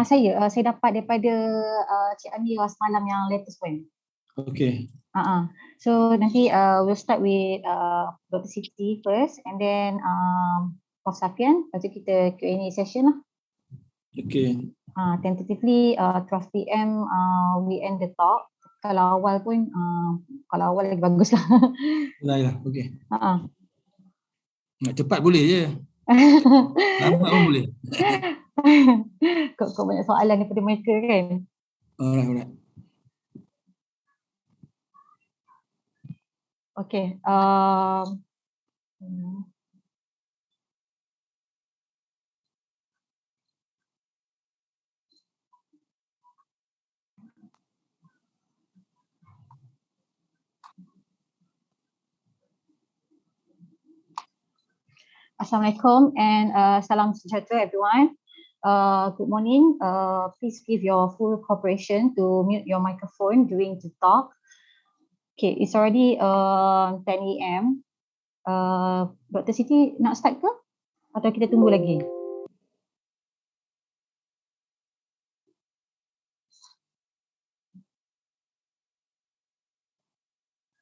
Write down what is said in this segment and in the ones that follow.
Saya dapat daripada Cik Amira semalam yang latest one. Okay. So nanti we'll start with Dr. Siti first, and then Prof. Safian, lepas tu kita Q&A session lah. Okay. Tentatively 12 PM we end the talk. Kalau awal pun kalau awal lagi bagus lah. Yalah, okay. Nak cepat boleh je. Lambat pun boleh. Kau banyak soalan daripada mereka kan. Alright. Okay. Assalamualaikum and salam sejahtera everyone. Good morning. Please give your full cooperation to mute your microphone during the talk. Okay, it's already 10 AM. Dr. Siti nak start ke? Atau kita tunggu lagi?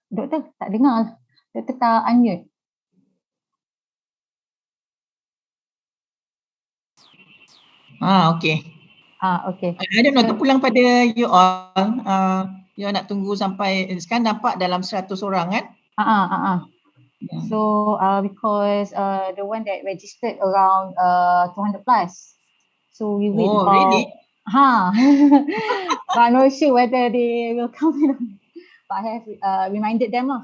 Doktor tak dengar. Doktor tak unmute. Okay. Okay. I don't know, terpulang pada you all. You nak tunggu sampai, sekarang nampak dalam 100 orang kan? So because the one that registered around 200 plus. So we wait about. Really? But I'm not sure whether they will come in. But I have reminded them lah.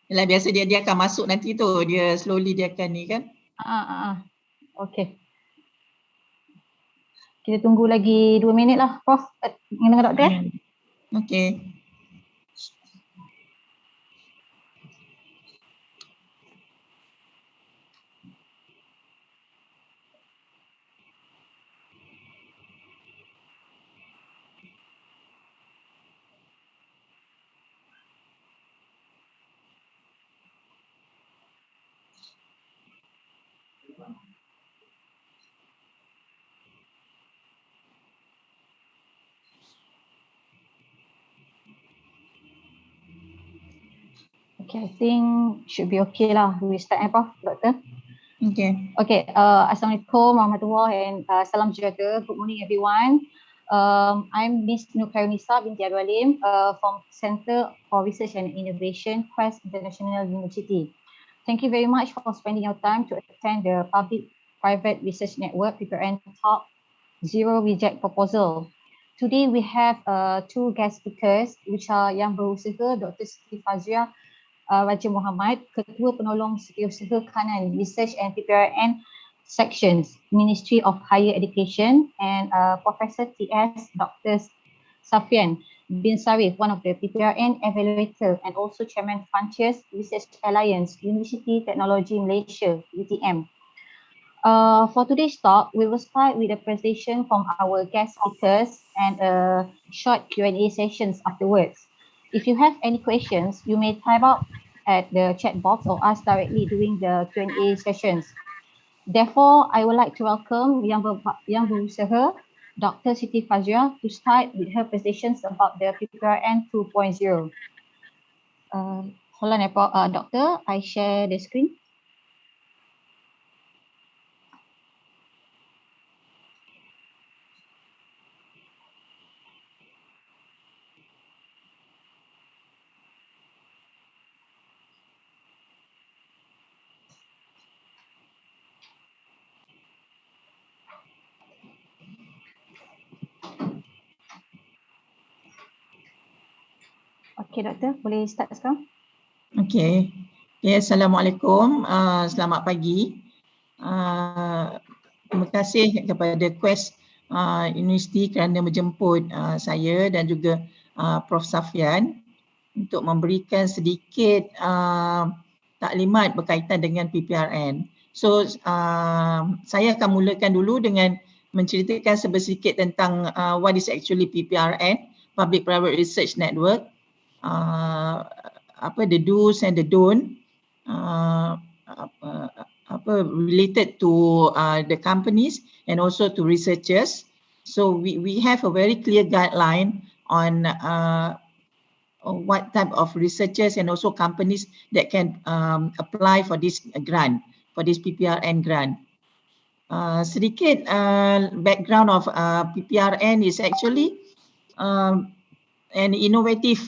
Yalah, biasa dia akan masuk nanti tu. Dia slowly dia akan ni kan? Okay. Kita tunggu lagi 2 minit lah, Prof. Dengar doktor? Okay. Okay, I think should be okay lah. We start Prof, doktor. Okay. Assalamualaikum warahmatullahi and salam sejahtera. Good morning everyone. I'm Miss Nurkairunisa binti Abdul Alim from Center for Research and Innovation, Quest International University. Thank you very much for spending your time to attend the Public-Private Research Network PPRN Talk Zero Reject Proposal. Today we have two guest speakers, which are Yang Berusaha Dr. Siti Fazriah Raja Muhammad, Ketua Penolong Setiausaha Kanan Research and PPRN Sections, Ministry of Higher Education, and Professor T.S. Dr. Safian bin Sarif, one of the PPRN evaluator and also Chairman Frontiers Research Alliance, University Technology Malaysia, UTM. For today's talk, we will start with a presentation from our guest speakers and a short Q&A sessions afterwards. If you have any questions, you may type out at the chat box or ask directly during the Q&A sessions. Therefore, I would like to welcome Yang Berusaha, Dr. Siti Fazriah, to start with her presentations about the PPRN 2.0. Hold on, Doctor, I share the screen. Okay, Doktor, boleh start sekarang? Okay. Assalamualaikum. Selamat pagi. Terima kasih kepada Quest University kerana menjemput saya dan juga Prof. Safian untuk memberikan sedikit taklimat berkaitan dengan PPRN. So, saya akan mulakan dulu dengan menceritakan sedikit tentang what is actually PPRN, Public Private Research Network. The do's and the don't, related to the companies and also to researchers. So we have a very clear guideline on what type of researchers and also companies that can apply for this grant, for this PPRN grant. Sedikit background of PPRN is actually an innovative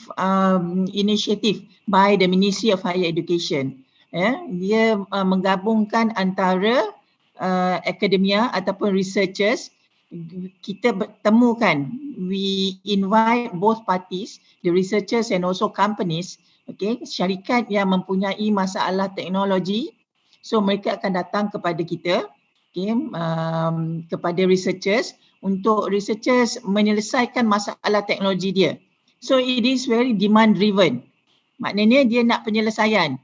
initiative by the Ministry of Higher Education. Dia menggabungkan antara akademia ataupun researchers. Kita temukan, we invite both parties, the researchers and also companies, okay, syarikat yang mempunyai masalah teknologi, so mereka akan datang kepada kita, okay, kepada researchers untuk researchers menyelesaikan masalah teknologi dia. So it is very demand driven, maknanya dia nak penyelesaian,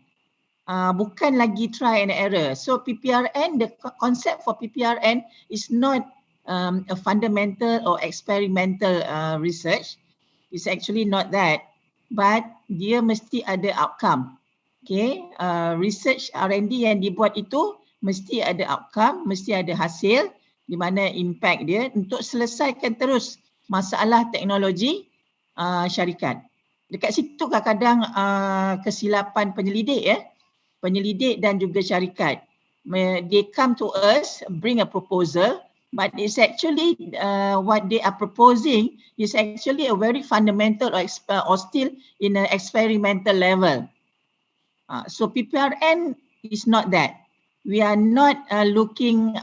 bukan lagi try and error. So PPRN, the concept for PPRN is not a fundamental or experimental research. It's actually not that, but dia mesti ada outcome. Okay, research R&D yang dibuat itu mesti ada outcome, mesti ada hasil di mana impact dia untuk selesaikan terus masalah teknologi syarikat. Dekat situ kadang-kadang kesilapan penyelidik, penyelidik dan juga syarikat. They come to us, bring a proposal, but it's actually what they are proposing is actually a very fundamental or still in an experimental level. So PPRN is not that. We are not looking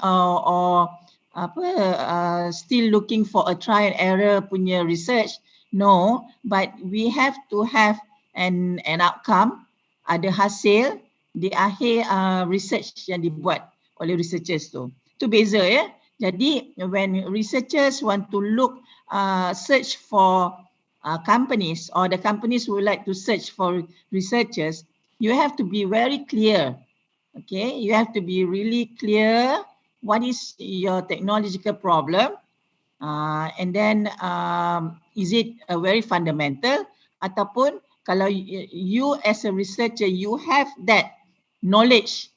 still looking for a try and error punya research. No, but we have to have an outcome, ada hasil di akhir research yang dibuat oleh researchers tu. Itu beza ya. Jadi when researchers want to look, search for companies or the companies would like to search for researchers, you have to be very clear. Okay, you have to be really clear what is your technological problem, and then is it a very fundamental ataupun kalau you as a researcher you have that knowledge,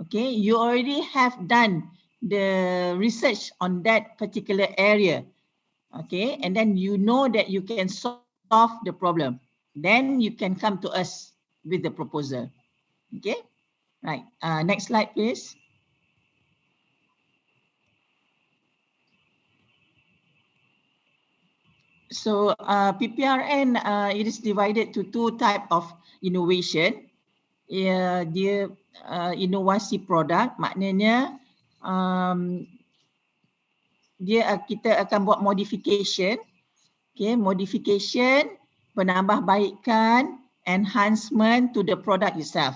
okay, you already have done the research on that particular area, okay, and then you know that you can solve the problem, then you can come to us with the proposal. Okay, right, next slide please. So PPRN it is divided to two type of innovation. Dia inovasi produk, maknanya kita akan buat modification, okay, modification, penambahbaikan, enhancement to the product itself.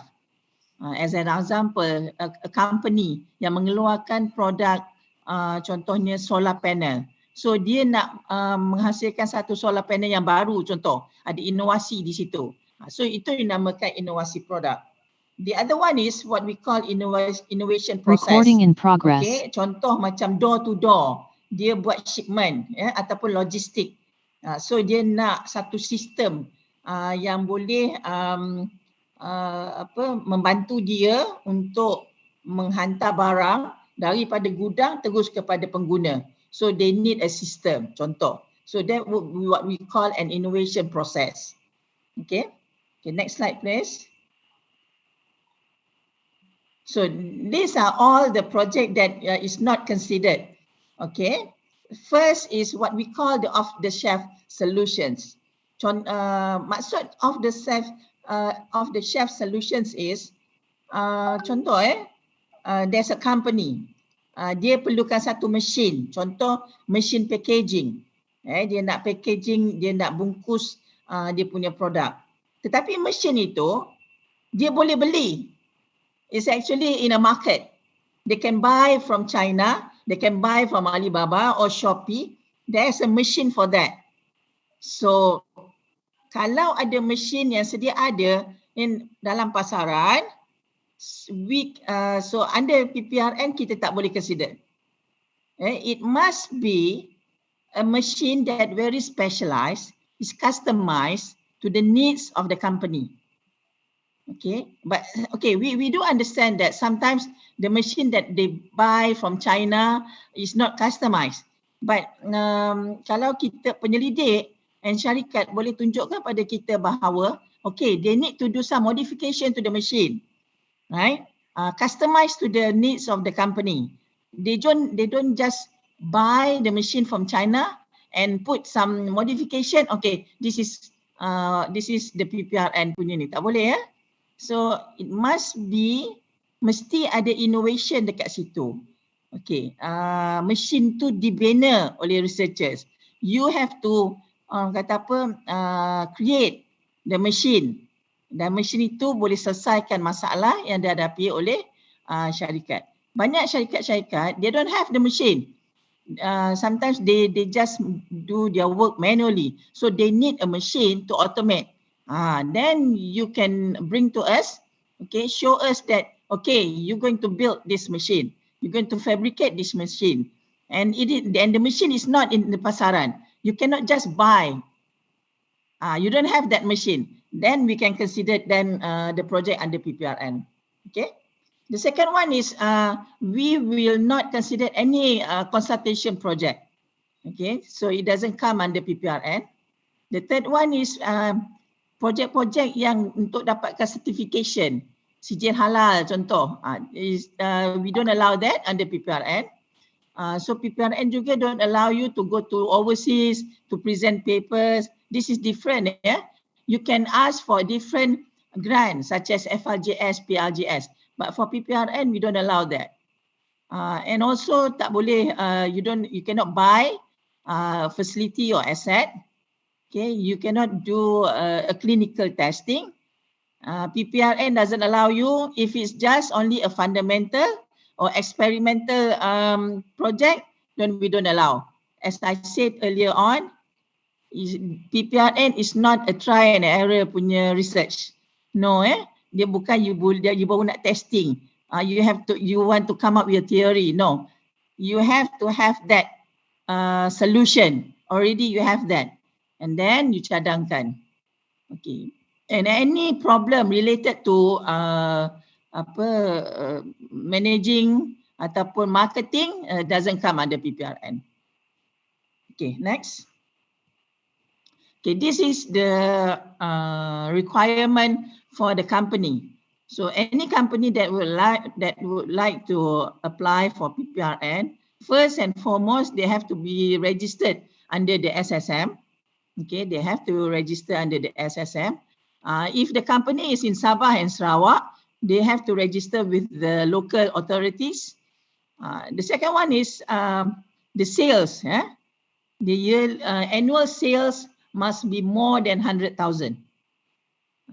As an example, a company yang mengeluarkan produk contohnya solar panel. So dia nak menghasilkan satu solar panel yang baru, contoh ada inovasi di situ. So itu dinamakan inovasi produk. The other one is what we call innovation process. Recording in progress. Okay, contoh macam door to door, dia buat shipment ataupun logistik. So dia nak satu sistem yang boleh membantu dia untuk menghantar barang daripada gudang terus kepada pengguna. So they need a system, contoh. So that would be what we call an innovation process. Okay, next slide please. So these are all the project that is not considered. Okay, first is what we call the off-the-shelf solutions. Maksud off-the-shelf solutions is contoh there's a company, dia perlukan satu mesin, contoh mesin packaging. Dia nak packaging, dia nak bungkus dia punya produk. Tetapi mesin itu dia boleh beli. It's actually in a market. They can buy from China, they can buy from Alibaba or Shopee. There's a machine for that. So kalau ada mesin yang sedia ada dalam pasaran, so under PPRN kita tak boleh consider. It must be a machine that very specialized, is customized to the needs of the company. Okay, but okay, we do understand that sometimes the machine that they buy from China is not customized. But kalau kita penyelidik and syarikat boleh tunjukkan pada kita bahawa okay, they need to do some modification to the machine, right? Customized to the needs of the company. They don't just buy the machine from China and put some modification. Okay, this is the PPRN punya ni. Tak boleh ya. So it mesti ada innovation dekat situ. Okay, mesin tu dibina oleh researchers. You have to create the machine. Dan mesin itu boleh selesaikan masalah yang dihadapi oleh syarikat. Banyak syarikat-syarikat, they don't have the machine. Sometimes they just do their work manually. So they need a machine to automate. Then you can bring to us, okay, show us that, okay, you're going to build this machine. You're going to fabricate this machine. And the machine is not in the pasaran. You cannot just buy. You don't have that machine. Then we can consider the project under PPRN. Okay. The second one is we will not consider any consultation project. Okay. So it doesn't come under PPRN. The third one is projek-projek yang untuk dapatkan certification, sijil halal contoh, we don't allow that under PPRN. So PPRN juga don't allow you to go to overseas to present papers. This is different. Yeah? You can ask for different grants such as FRJS, PRJS. But for PPRN, we don't allow that. And also tak boleh, you cannot buy facility or asset. Okay, you cannot do a clinical testing. PPRN doesn't allow you if it's just only a fundamental or experimental project, then we don't allow. As I said earlier on, PPRN is not a try and error punya research. No, dia bukan you baru nak testing. You want to come up with a theory. No, you have to have that solution. Already you have that. And then you cadangkan. Okay. And any problem related to managing ataupun marketing doesn't come under PPRN. Okay, next. Okay, this is the requirement for the company. So any company that would like to apply for PPRN, first and foremost, they have to be registered under the SSM. Okay, they have to register under the SSM. If the company is in Sabah and Sarawak, they have to register with the local authorities. The second one is the sales. The annual sales must be more than 100,000.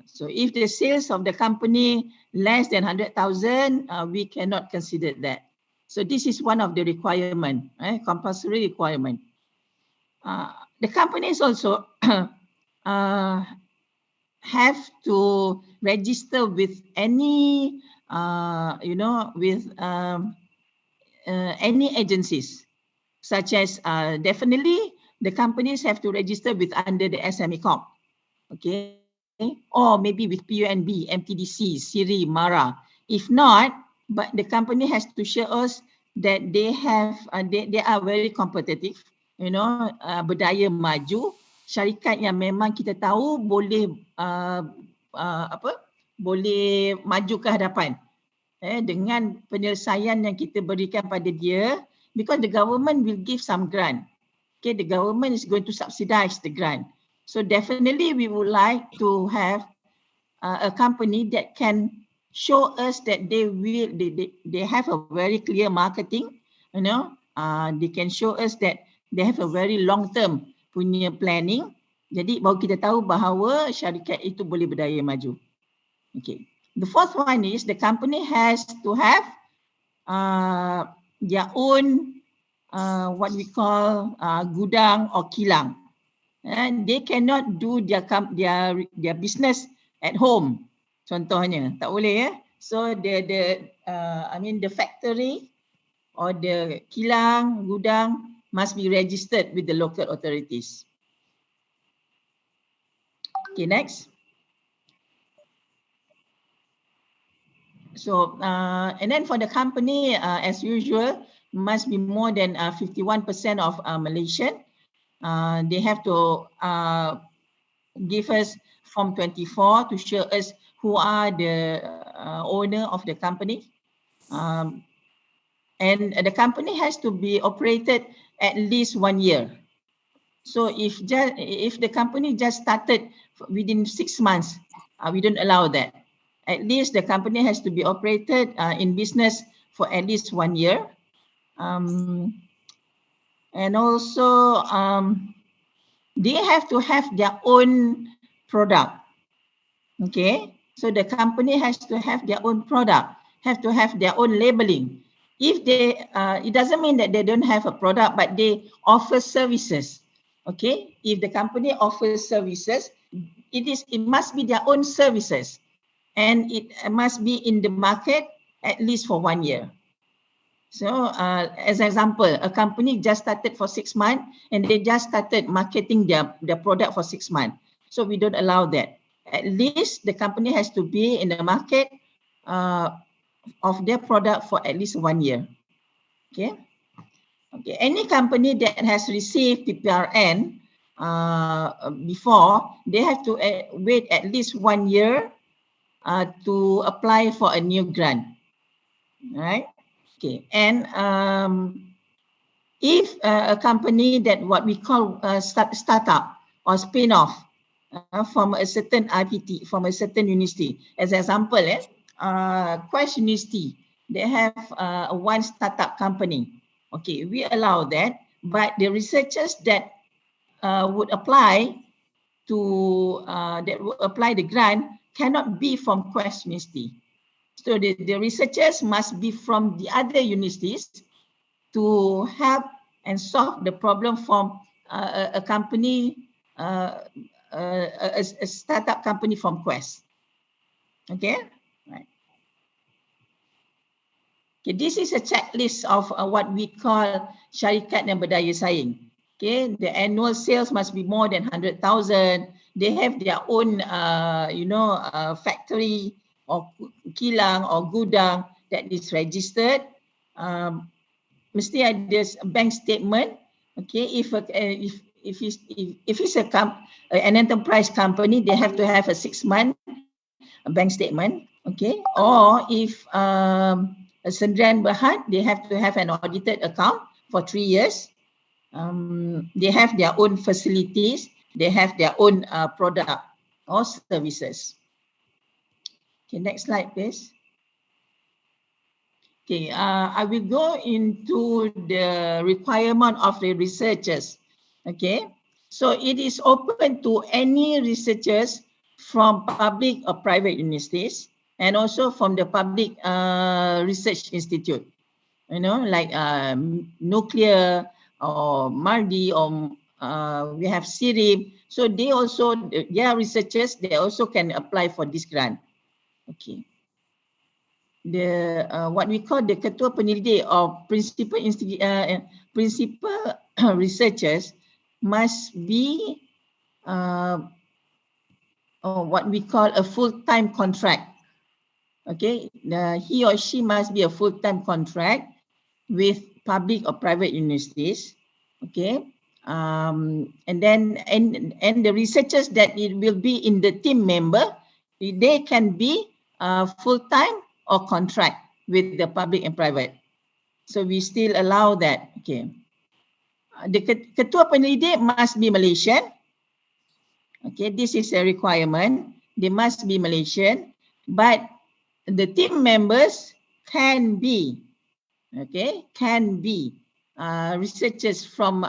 So if the sales of the company less than 100,000, we cannot consider that. So this is one of the requirement, compulsory requirement. The companies also have to register with any, any agencies, such as definitely the companies have to register with under the SME Corp, okay, or maybe with PUNB, MTDC, SIRI, MARA. If not, but the company has to show us that they have, they are very competitive. Berdaya maju, syarikat yang memang kita tahu boleh boleh maju ke hadapan dengan penyelesaian yang kita berikan pada dia, because the government will give some grant. Okay, the government is going to subsidize the grant. So definitely we would like to have a company that can show us that they have a very clear marketing, they can show us that they have a very long term punya planning. Jadi baru kita tahu bahawa syarikat itu boleh berdaya maju. Okay. The fourth one is the company has to have their own what we call gudang or kilang. And they cannot do their business at home. Contohnya, tak boleh So the factory or the kilang, gudang must be registered with the local authorities. Okay, next. So, and then for the company, as usual, must be more than 51% of Malaysian. They have to give us Form 24 to show us who are the owner of the company. And the company has to be operated at least 1 year. So if the company just started within 6 months, we don't allow that. At least the company has to be operated in business for at least 1 year. And also they have to have their own product. Okay, so the company has to have their own product, have to have their own labeling. If they, it doesn't mean that they don't have a product, but they offer services. Okay, if the company offers services, it must be their own services, and it must be in the market at least for 1 year. So, as an example, a company just started for 6 months, and they just started marketing their product for 6 months. So we don't allow that. At least the company has to be in the market of their product for at least 1 year. Okay. Okay. Any company that has received PPRN before, they have to wait at least 1 year to apply for a new grant. Right. Okay. And if a company that what we call startup or spin-off from a certain IPT, from a certain university, as an example, Quest University, they have one startup company. Okay, we allow that, but the researchers that would apply to the grant cannot be from Quest University. So the researchers must be from the other universities to help and solve the problem from a company, a startup company from Quest. Okay, right. Okay, this is a checklist of what we call syarikat yang berdaya saing. Okay, the annual sales must be more than 100,000. They have their own, factory or kilang or gudang that is registered. Mesti ada bank statement. Okay, if it's an enterprise company, they have to have a 6-month bank statement. Okay, or if a Sdn Bhd, they have to have an audited account for 3 years. They have their own facilities. They have their own product or services. Okay, next slide, please. Okay, I will go into the requirement of the researchers. Okay, so it is open to any researchers from public or private universities, and also from the public research institute, like Nuclear or MARDI, or we have CIRIP. So they are researchers, they also can apply for this grant. Okay. The what we call the ketua penyelidik or principal researchers must be what we call a full-time contract. Okay, he or she must be a full-time contract with public or private universities. Okay, and then and the researchers that it will be in the team member, they can be full-time or contract with the public and private. So we still allow that. Okay. The ketua penyelidik must be Malaysian. Okay, this is a requirement. They must be Malaysian, but the team members can be, researchers from,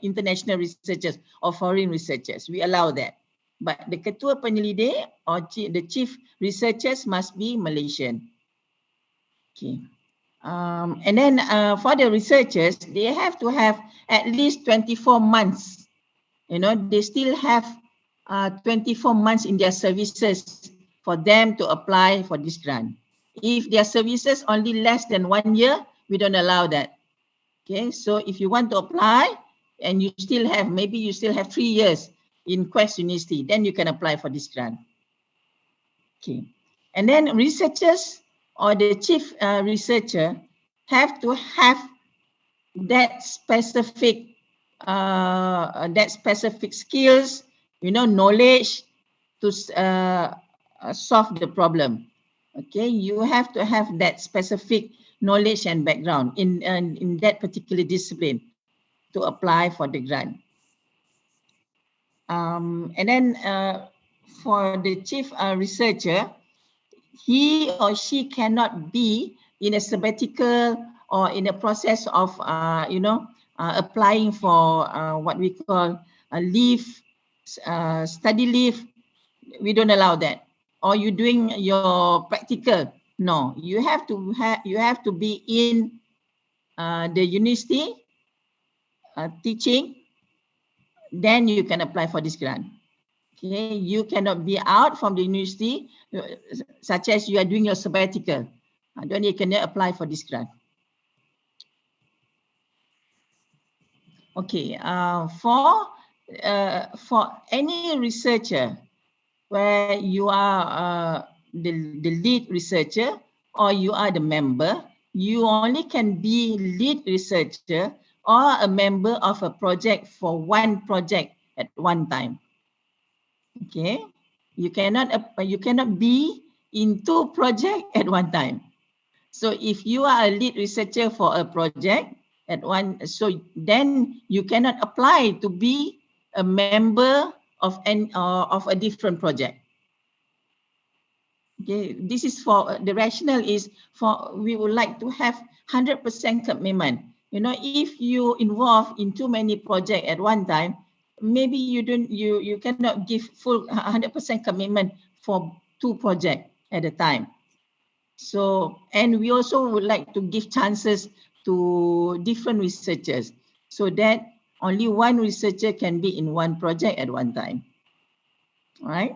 international researchers or foreign researchers. We allow that. But the ketua penyelidik or the chief researchers must be Malaysian. Okay. And then for the researchers, they have to have at least 24 months. They still have 24 months in their services for them to apply for this grant. If their services only less than 1 year, we don't allow that. Okay, so if you want to apply and you still have, maybe you still have 3 years in Quest University, then you can apply for this grant. Okay. And then researchers or the chief researcher have to have that specific skills, knowledge to solve the problem. Okay, you have to have that specific knowledge and background in that particular discipline to apply for the grant. And then for the chief researcher, he or she cannot be in a sabbatical or in a process of applying for what we call a leave, study leave. We don't allow that. Or you doing your practical. No, you have to be in the university teaching. Then you can apply for this grant. Okay, you cannot be out from the university, such as you are doing your sabbatical. Then you cannot apply for this grant. Okay, for any researcher where you are the lead researcher or you are the member, you only can be lead researcher or a member of a project for one project at one time. Okay, you cannot be in two projects at one time. So if you are a lead researcher for a project at one, so then you cannot apply to be a member of a different project. Okay, this is for the rationale is for we would like to have 100% commitment. If you involve in too many projects at one time, maybe you cannot give full 100% commitment for two projects at a time. So, and we also would like to give chances to different researchers so that only one researcher can be in one project at one time. All right.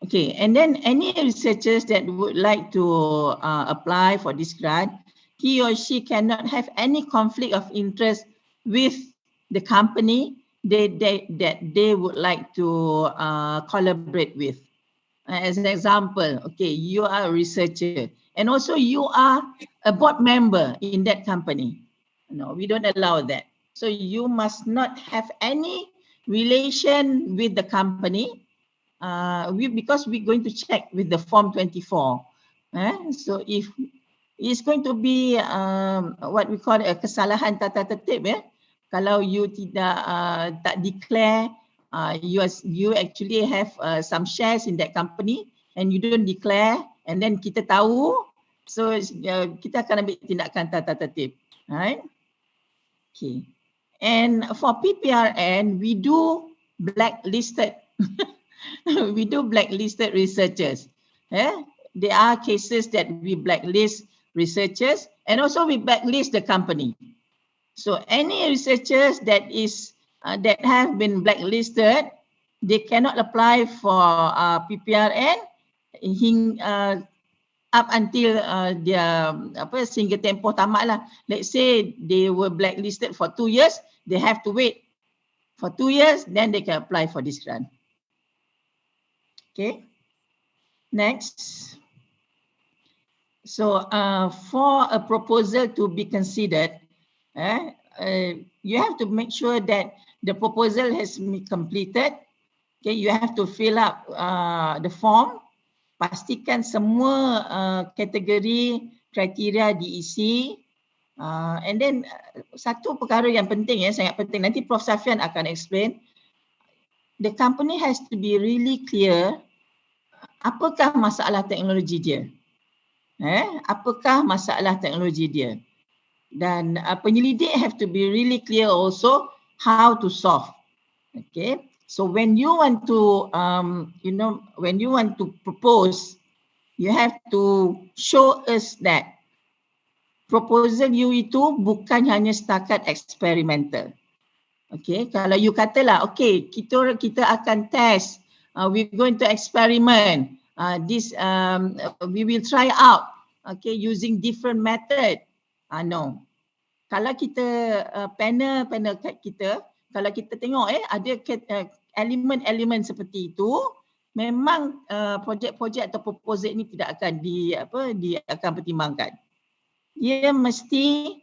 Okay, and then any researchers that would like to apply for this grant, he or she cannot have any conflict of interest with the company that they would like to collaborate with. As an example, okay, you are a researcher and also you are a board member in that company. No, we don't allow that. So you must not have any relation with the company. Because we're going to check with the Form 24. So if it's going to be what we call a kesalahan tata tertib, kalau you tak declare you actually have some shares in that company and you don't declare and then kita tahu, so kita akan ambil tindakan tata tertib. Right? Okay. And for PPRN, we do blacklisted. We do blacklisted researchers. There are cases that we blacklist researchers and also we blacklist the company. So any researchers that have been blacklisted, they cannot apply for PPRN up until their sehingga tempoh tamat lah. Let's say they were blacklisted for 2 years, they have to wait for 2 years, then they can apply for this grant. Okay, next. So for a proposal to be considered, you have to make sure that the proposal has been completed. Okay, you have to fill up the form. Pastikan semua kategori kriteria diisi. And then satu perkara yang penting, sangat penting, nanti Prof. Safian akan explain. The company has to be really clear apakah masalah teknologi dia. Apakah masalah teknologi dia. Dan penyelidik have to be really clear also how to solve. Okay. So when you want to when you want to propose, you have to show us that proposal you itu bukan hanya setakat eksperimental. Okay, kalau you katalah, okay, kita akan test, we're going to experiment, we will try out, okay, using different method. No. Kalau kita panel kita, kalau kita tengok ada elemen-elemen seperti itu, memang projek-projek atau proposal ini tidak akan akan pertimbangkan. Dia mesti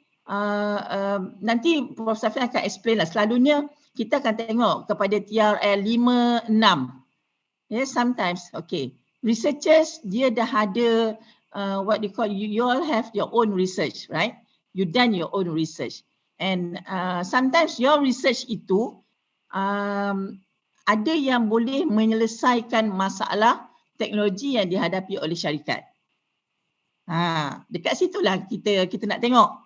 nanti Prof. Safian akan explain lah. Selalunya kita akan tengok kepada TRL 5, 6. Sometimes, okay. Researchers, dia dah ada what they call, you all have your own research, right? You done your own research. And sometimes your research itu ada yang boleh menyelesaikan masalah teknologi yang dihadapi oleh syarikat. Dekat situlah kita nak tengok.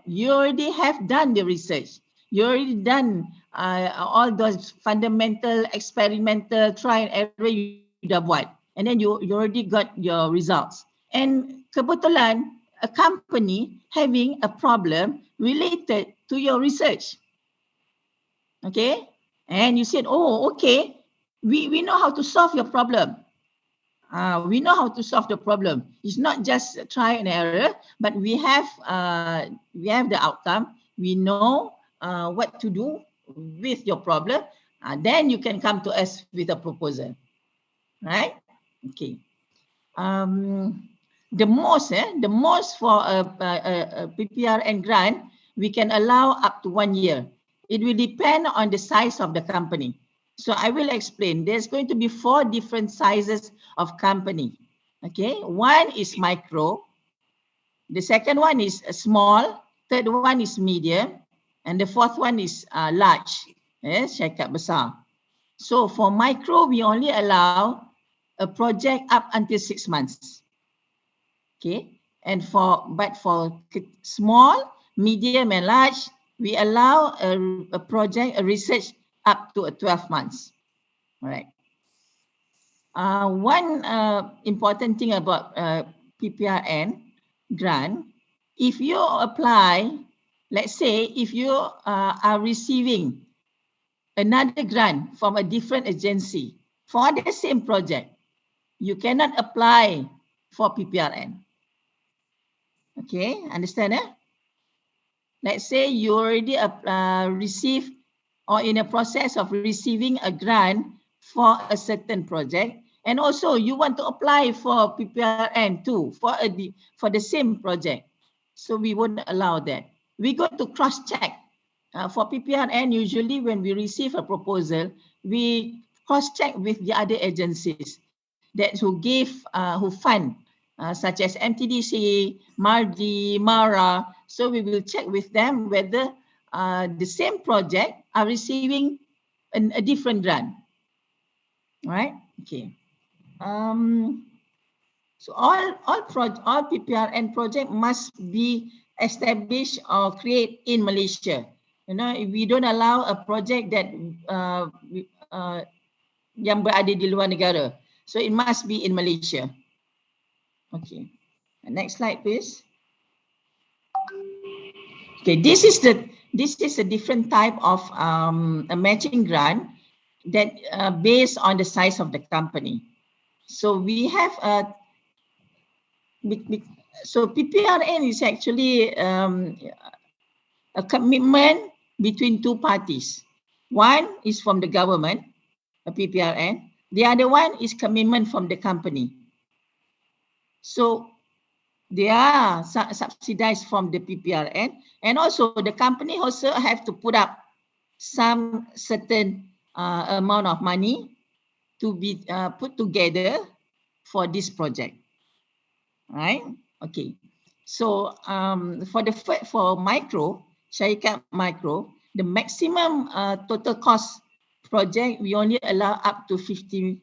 You already have done the research. You already done all those fundamental, experimental, try and error you dah buat. And then you already got your results. And kebetulan a company having a problem related to your research. Okay? And you said, oh, okay, we know how to solve your problem. We know how to solve the problem. It's not just try and error, but we have the outcome. We know what to do with your problem. Then you can come to us with a proposal, right? Okay. The most for a PPRN grant, we can allow up to 1 year. It will depend on the size of the company. So I will explain. There's going to be 4 different sizes of company. Okay, one is micro. The second one is small. Third one is medium. And the fourth one is large. Syarikat besar. So for micro, we only allow a project up until 6 months. Okay, and for small, medium, and large, we allow a project, a research up to 12 months. All right. One important thing about PPRN grant, if you apply, let's say if you are receiving another grant from a different agency for the same project, you cannot apply for PPRN. Okay, understand? Let's say you already receive or in a process of receiving a grant for a certain project, and also you want to apply for PPRN too for the same project. So we won't allow that. We go to cross-check. For PPRN, usually when we receive a proposal, we cross-check with the other agencies that who fund, such as MTDC, MARDI, MARA. So we will check with them whether the same project are receiving a different grant. Right? Okay. So all PPRN project must be established or create in Malaysia. We don't allow a project that yang berada di luar negara. So it must be in Malaysia. Okay. Next slide, please. Okay, this is a different type of a matching grant that based on the size of the company. So we have so PPRN is actually a commitment between 2 parties. One is from the government, a PPRN. The other one is commitment from the company. So they are subsidized from the PPRN, and also the company also have to put up some certain amount of money to be put together for this project. Right? Okay. So for micro, syarikat micro, the maximum total cost project we only allow up to 50,000.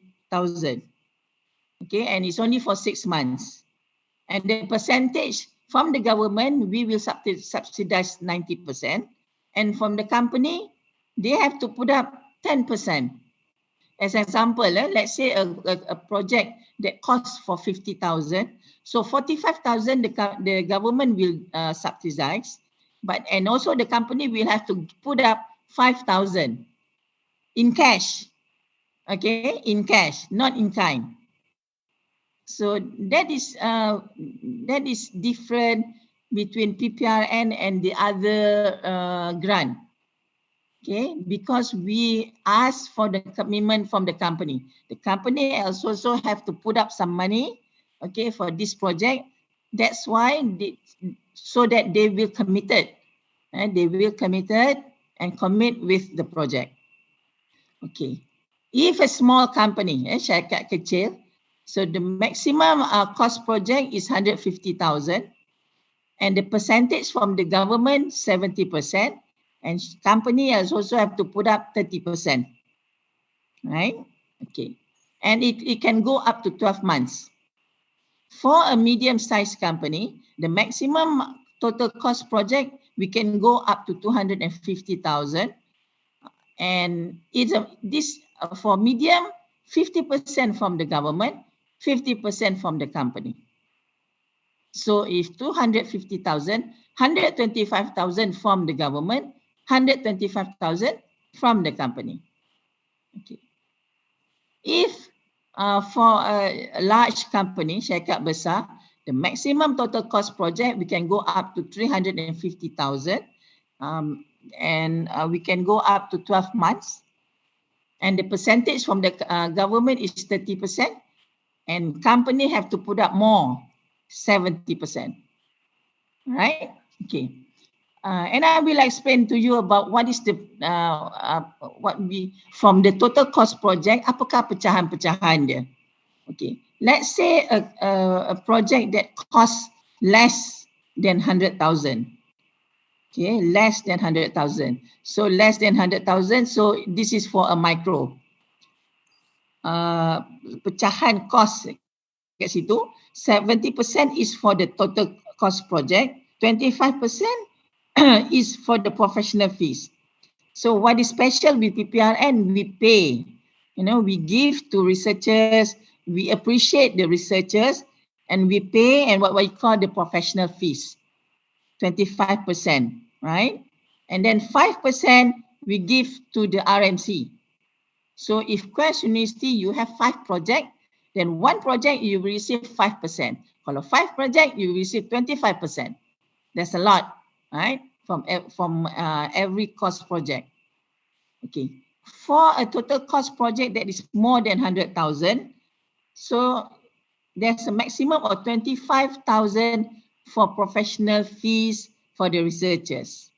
Okay, and it's only for 6 months. And the percentage from the government, we will subsidize 90%. And from the company, they have to put up 10%. As an example, let's say a project that costs for 50,000. So 45,000 the government will subsidize, and also the company will have to put up 5,000 in cash. Okay, in cash, not in kind. So that is different between PPRN and the other grant. Okay, because we ask for the commitment from the company. The company also have to put up some money, okay, for this project. That's why so that they will committed, and they will committed and commit with the project. Okay, if a small company, syarikat kecil, so the maximum cost project is 150,000, and the percentage from the government 70%. And company also have to put up 30%, right? Okay, and it can go up to 12 months. For a medium-sized company, the maximum total cost project, we can go up to 250,000. And this for medium, 50% from the government, 50% from the company. So if 250,000, 125,000 from the government, 125,000 from the company. Okay. If for a large company, syarikat besar, the maximum total cost project, we can go up to 350,000, and we can go up to 12 months. And the percentage from the government is 30%, and company have to put up more, 70%. Right? Okay. And I will explain to you about what is the from the total cost project, apakah pecahan-pecahan dia. Okay, let's say a project that costs less than 100,000. Okay, less than 100,000. So less than 100,000. So this is for a micro. Pecahan cost kat situ, 70% is for the total cost project, 25% is for the professional fees. So what is special with PPRN? We pay, we give to researchers, we appreciate the researchers, and we pay and what we call the professional fees, 25%, right? And then 5% we give to the RMC. So if Quest University, you have 5 projects, then 1 project you will receive 5%. Kalau 5 projects, you will receive 25%. That's a lot, right? From every cost project. Okay. For a total cost project that is more than 100,000, so there's a maximum of 25,000 for professional fees for the researchers.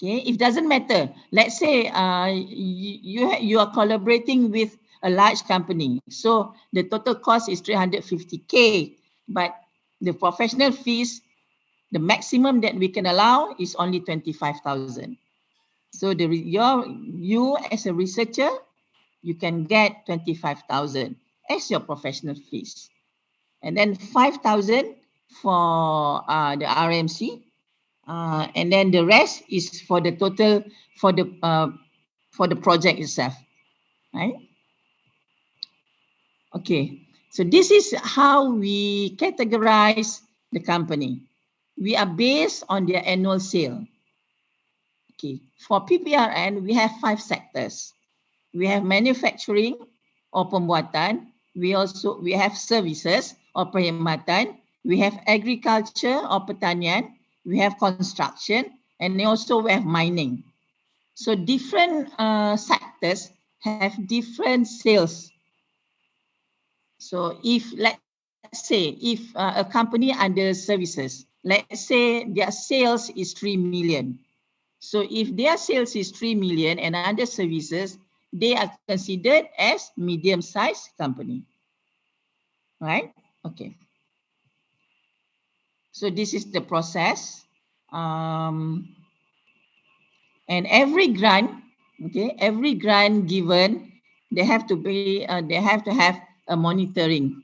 Okay, it doesn't matter. Let's say you are collaborating with a large company, so the total cost is 350K, but the professional fees, the maximum that we can allow is only 25,000. So you as a researcher, you can get 25,000 as your professional fees, and then 5,000 for the RMC, and then the rest is for the total for the project itself, right? Okay, so this is how we categorize the company. We are based on their annual sale. Okay, for PPRN, we have 5 sectors. We have manufacturing or pembuatan. We have services or perkhidmatan. We have agriculture or pertanian. We have construction, and also we have mining. So different sectors have different sales. So let's say a company under services, let's say their sales is 3 million. So if their sales is 3 million and under services, they are considered as medium-sized company, right? Okay. So this is the process, and every grant, okay, every grant given, they have to have a monitoring,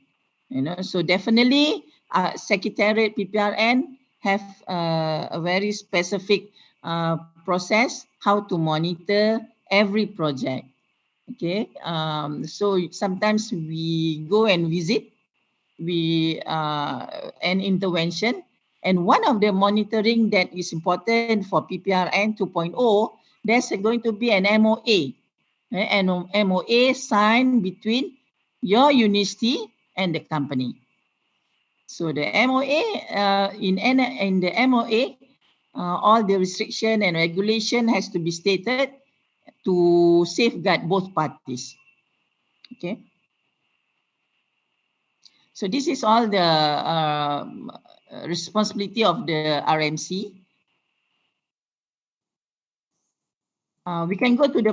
So definitely, Secretariat PPRN have a very specific process how to monitor every project. Okay, so sometimes we go and visit, an intervention, and one of the monitoring that is important for PPRN 2.0, there's going to be an MOA, an MOA signed between your university and the company. So the MOA, in the MOA, all the restriction and regulation has to be stated to safeguard both parties. Okay. So this is all the responsibility of the RMC. We can go to the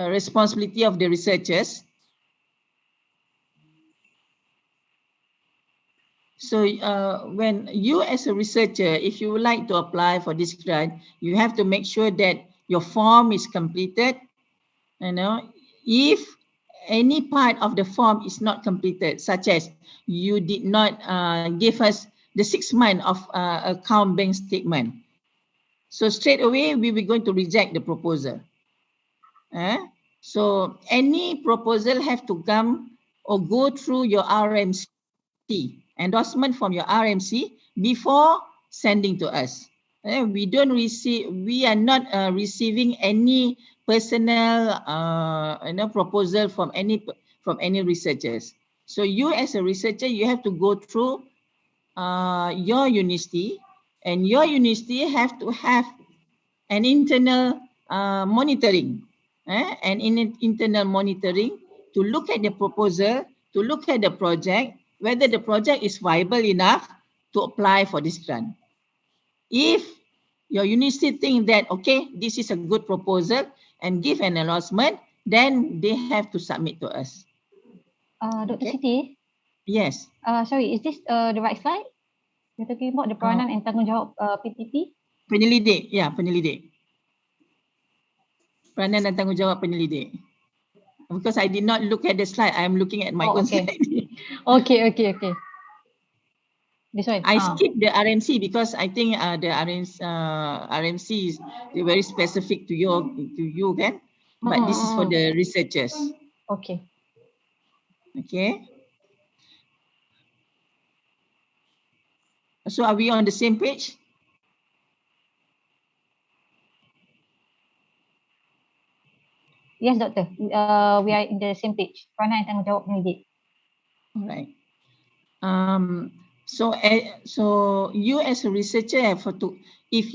responsibility of the researchers. So when you as a researcher, if you would like to apply for this grant, you have to make sure that your form is completed. You know, if any part of the form is not completed, such as you did not give us the 6 months of account bank statement, so straight away we were going to reject the proposal. So any proposal have to come or go through your RMC, endorsement from your RMC before sending to us. We are not receiving any personal proposal from any researchers. So you as a researcher, you have to go through your university, and your university have to have an internal monitoring, and in internal monitoring to look at the proposal, to look at the project, whether the project is viable enough to apply for this grant. If your university think that, okay, this is a good proposal and give an announcement, then they have to submit to us. Dr. Siti? Yes. Sorry, is this the right slide? You're talking about the peranan and tanggungjawab PTP? Penyelidik, ya, penyelidik. Peranan dan tanggungjawab penyelidik. Because I did not look at the slide, I'm looking at my own slide. Okay. This one. I skipped the RMC because I think the RMC is very specific to you, kan? But this is for the researchers. Okay. So are we on the same page? Yes, doctor. We are in the same page. Peranan dan tanggungjawab penyelidik. Alright. So you as a researcher have to, if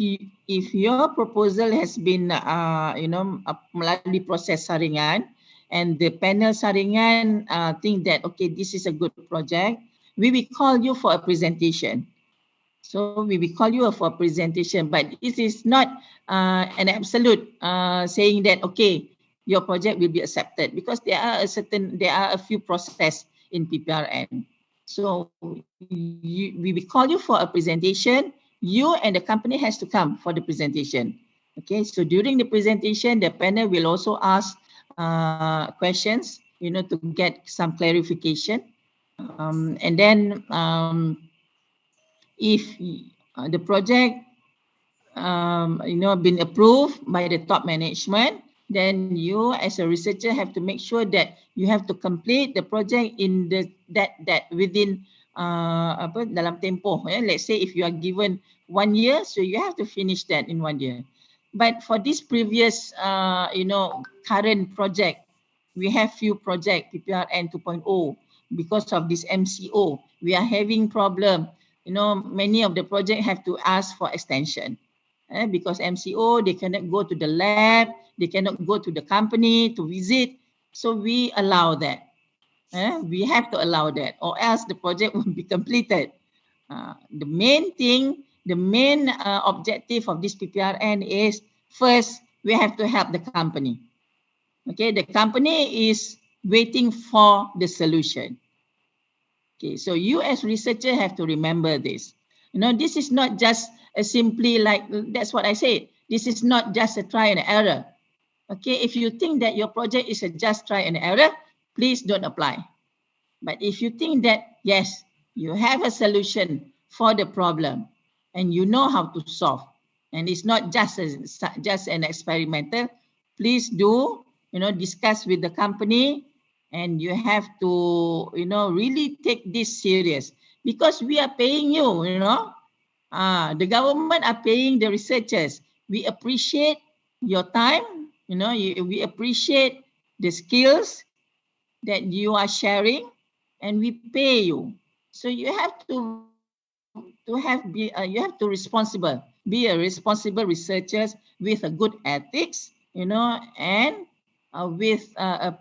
your proposal has been melalui proses saringan, and the panel saringan think that okay, this is a good project, we will call you for a presentation. So we will call you for a presentation, but this is not an absolute saying that okay, your project will be accepted, because there are a few processes in PPRN. So we will call you for a presentation. You and the company has to come for the presentation. Okay, so during the presentation, the panel will also ask questions, to get some clarification. And then if the project, been approved by the top management, then you as a researcher have to make sure that you have to complete the project in that within dalam tempoh. Let's say if you are given 1 year, so you have to finish that in 1 year. But for this previous, current project, we have few project PPRN 2.0 because of this MCO. We are having problem. Many of the project have to ask for extension. Because MCO, they cannot go to the lab, they cannot go to the company to visit. So we allow that. We have to allow that, or else the project won't be completed. The main thing, the main objective of this PPRN is, first, we have to help the company. Okay, the company is waiting for the solution. Okay, so you as researcher have to remember this. This is not just simply like, that's what I say. This is not just a try and error. Okay, if you think that your project is a just try and error, please don't apply. But if you think that, yes, you have a solution for the problem and you know how to solve, and it's not just an experimental, please do, discuss with the company, and you have to, really take this serious, because we are paying you, the government are paying the researchers. We appreciate your time, we appreciate the skills that you are sharing, and we pay you. So you have to you have to be a responsible researchers with a good ethics, you know, and with a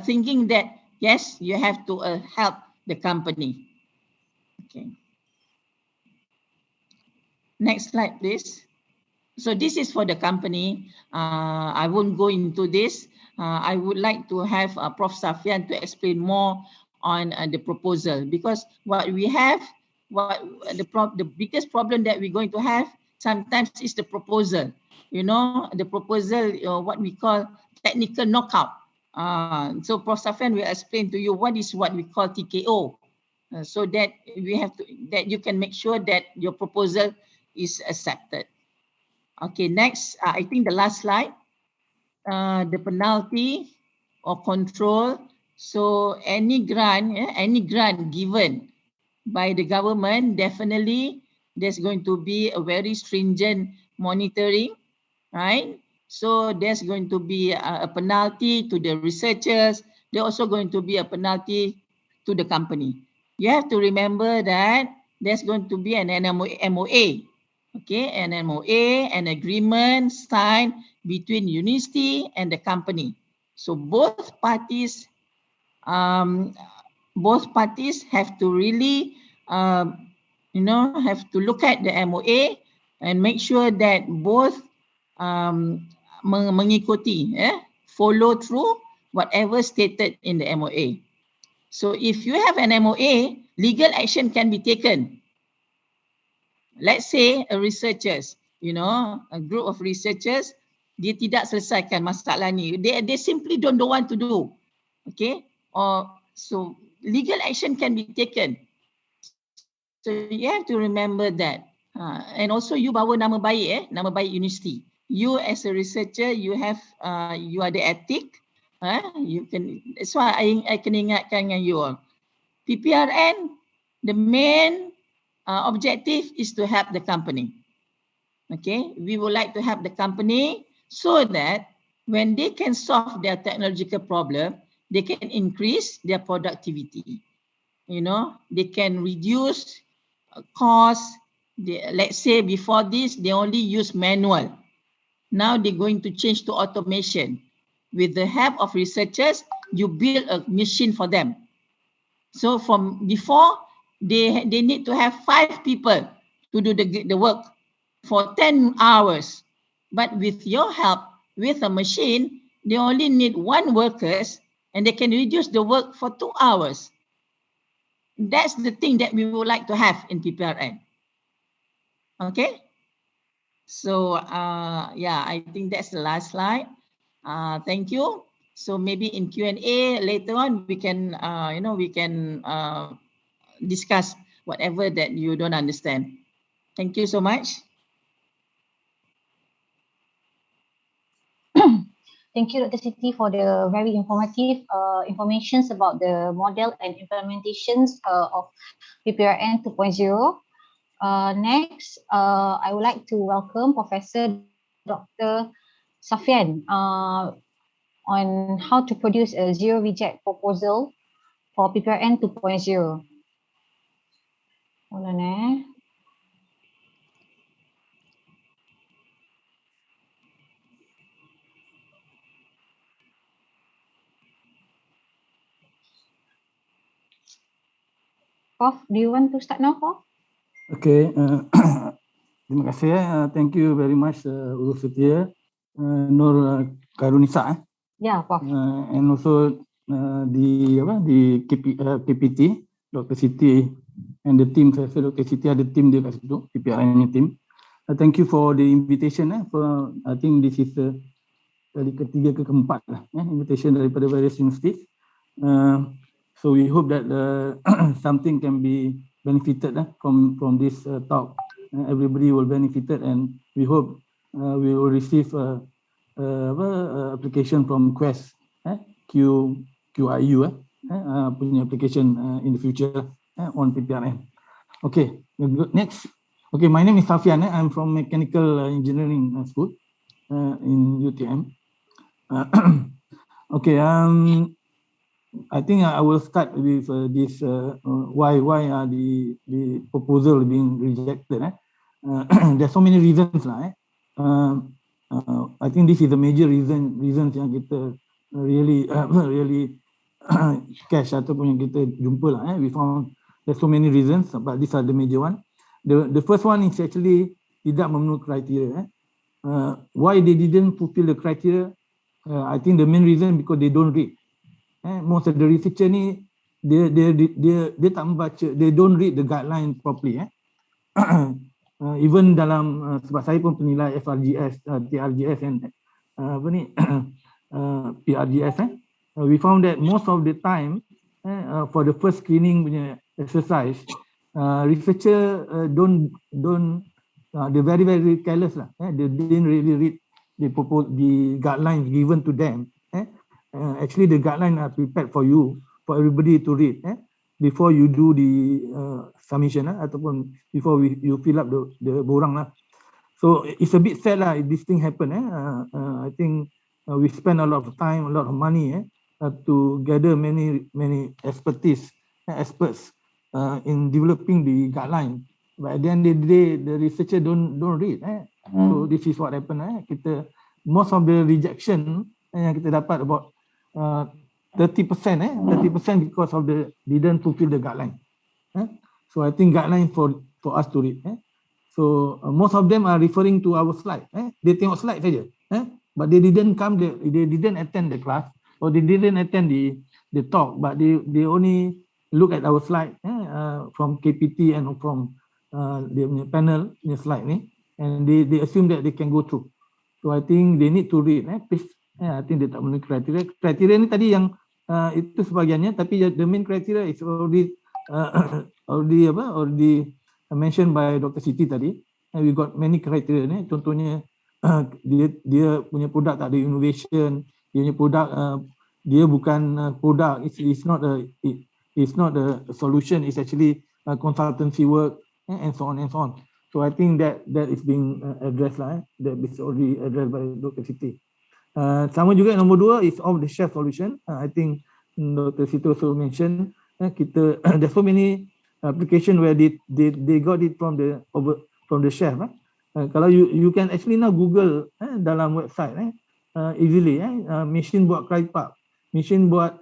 thinking that yes, you have to help the company. Okay. Next slide, please. So this is for the company. I won't go into this. I would like to have Prof. Safian to explain more on the proposal, because what we have, the biggest problem that we're going to have sometimes is the proposal. You know, the proposal, what we call technical knockout. So Prof. Safian will explain to you what we call TKO, so that that you can make sure that your proposal is accepted. Okay, next, I think the last slide, the penalty or control. So any grant given by the government, definitely there's going to be a very stringent monitoring, right? So there's going to be a penalty to the researchers. There's also going to be a penalty to the company. You have to remember that there's going to be an MOA. Okay, an MOA, an agreement signed between university and the company. So both parties have to really, have to look at the MOA and make sure that both mengikuti, follow through whatever stated in the MOA. So if you have an MOA, legal action can be taken. Let's say a researchers, a group of researchers, dia tidak selesaikan masalah ni. They simply don't want to do. Okay? So legal action can be taken. So you have to remember that. And also you bawa nama baik, nama baik universiti. You as a researcher, you are the ethic. You can. That's why I can ingatkan dengan you all. PPRN, the main objective is to help the company. Okay, we would like to help the company so that when they can solve their technological problem, they can increase their productivity. They can reduce cost. Let's say before this, they only use manual. Now they're going to change to automation. With the help of researchers, you build a machine for them. So from before, they need to have 5 people to do the work for 10 hours. But with your help, with a machine, they only need 1 workers and they can reduce the work for 2 hours. That's the thing that we would like to have in PPRN. Okay? So, I think that's the last slide. Thank you. So maybe in Q&A later on, we can, discuss whatever that you don't understand. Thank you so much. Thank you, Dr. Siti, for the very informative informations about the model and implementations of PPRN 2.0. Next, I would like to welcome Professor Dr. Safian on how to produce a zero reject proposal for PPRN 2.0. Hold on, Prof, do you want to start now, Prof? Okay. Terima kasih. Thank you very much, Uru Setia, Nur Karunisa. Yeah, Prof. And also the KPT, Dr. Siti and the team. Saya rasa Dr. Siti ada team dia kat situ, PPRN team. Thank you for the invitation. For I think this is kali ketiga ke keempat lah, invitation daripada various universities. So we hope that something can be benefited from this talk. Everybody will benefited, and we hope we will receive application from Quest, QIU, punya application in the future on PPRN. Okay, next. Okay, my name is Safian. I'm from Mechanical Engineering School in UTM. Okay, I think I will start with this why the proposal being rejected. There's so many reasons lah. I think this is the major reasons yang kita really cash ataupun yang kita jumpa lah. We found there's so many reasons, but these are the major one. The first one is actually tidak memenuhi criteria. Why they didn't fulfill the criteria? I think the main reason because they don't read. Most of the researcher ni dia tak membaca, they don't read the guideline properly. Even dalam sebab saya pun penilai FRGS, TRGS and PRGS, we found that most of the time for the first screening punya exercise, researcher they're very careless lah. They didn't really read the guidelines given to them. Actually, the guidelines are prepared for you, for everybody to read before you do the submission ataupun before you fill up the borang lah. So it's a bit sad lah if this thing happen. I think we spend a lot of time, a lot of money to gather many experts in developing the guideline. But at the end of the day, the researcher don't read. So this is what happened. Most of the rejection yang kita dapat about 30%, 30% because of didn't fulfill the guideline. So I think guideline for us to read. So most of them are referring to our slide. They tengok slide saja, but they didn't come. They didn't attend the class or they didn't attend the talk. But they only look at our slide from KPT and from the panel in the slide ni, and they assume that they can go through. So I think they need to read. Please, I think they tak memenuhi kriteria. Kriteria ni tadi yang itu sebahagiannya, tapi the main criteria is already mentioned by Dr. Siti tadi. And we got many criteria ni. Contohnya dia punya produk tak ada innovation, dia punya produk dia bukan produk, it's not a solution, it's actually a consultancy work and so on and so on. So I think that is being addressed lah. That is already addressed by Dr. Siti. Sama juga nombor 2 is off the shelf solution. I think Dr. Siti also mentioned there's so many application where they got it from the shelf. Kalau you can actually now Google dalam website easily machine buat kereta, machine buat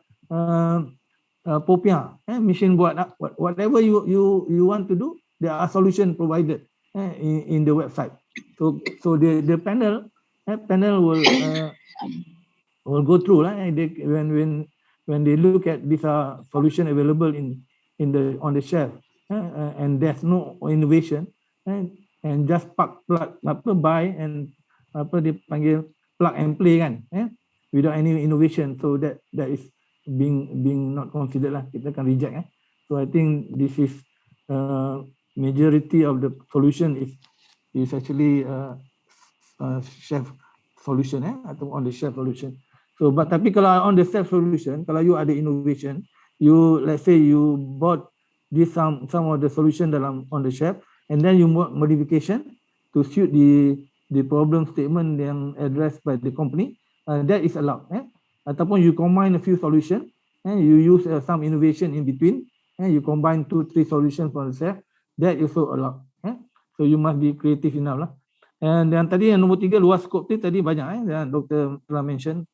popiah, machine buat whatever you want to do, there are solution provided in the website. So the panel will go through when they look at these solution available on the shelf and there's no innovation and just buy and dia panggil plug and play kan, without any innovation. So that is being not considered lah, kita akan reject. So I think this is majority of the solution is actually shelf solution atau on the shelf solution. So tapi kalau on the shelf solution, kalau you ada innovation, let's say you bought some of the solution on the shelf and then you buat modification to suit the problem statement yang addressed by the company, that is allowed. Ataupun you combine a few solution and you use some innovation in between, you combine 2-3 solutions from the shelf, that is also allowed. So you must be creative enough lah. And yang tadi yang nombor 3 luas skop tu tadi banyak yang Dr. telah mention,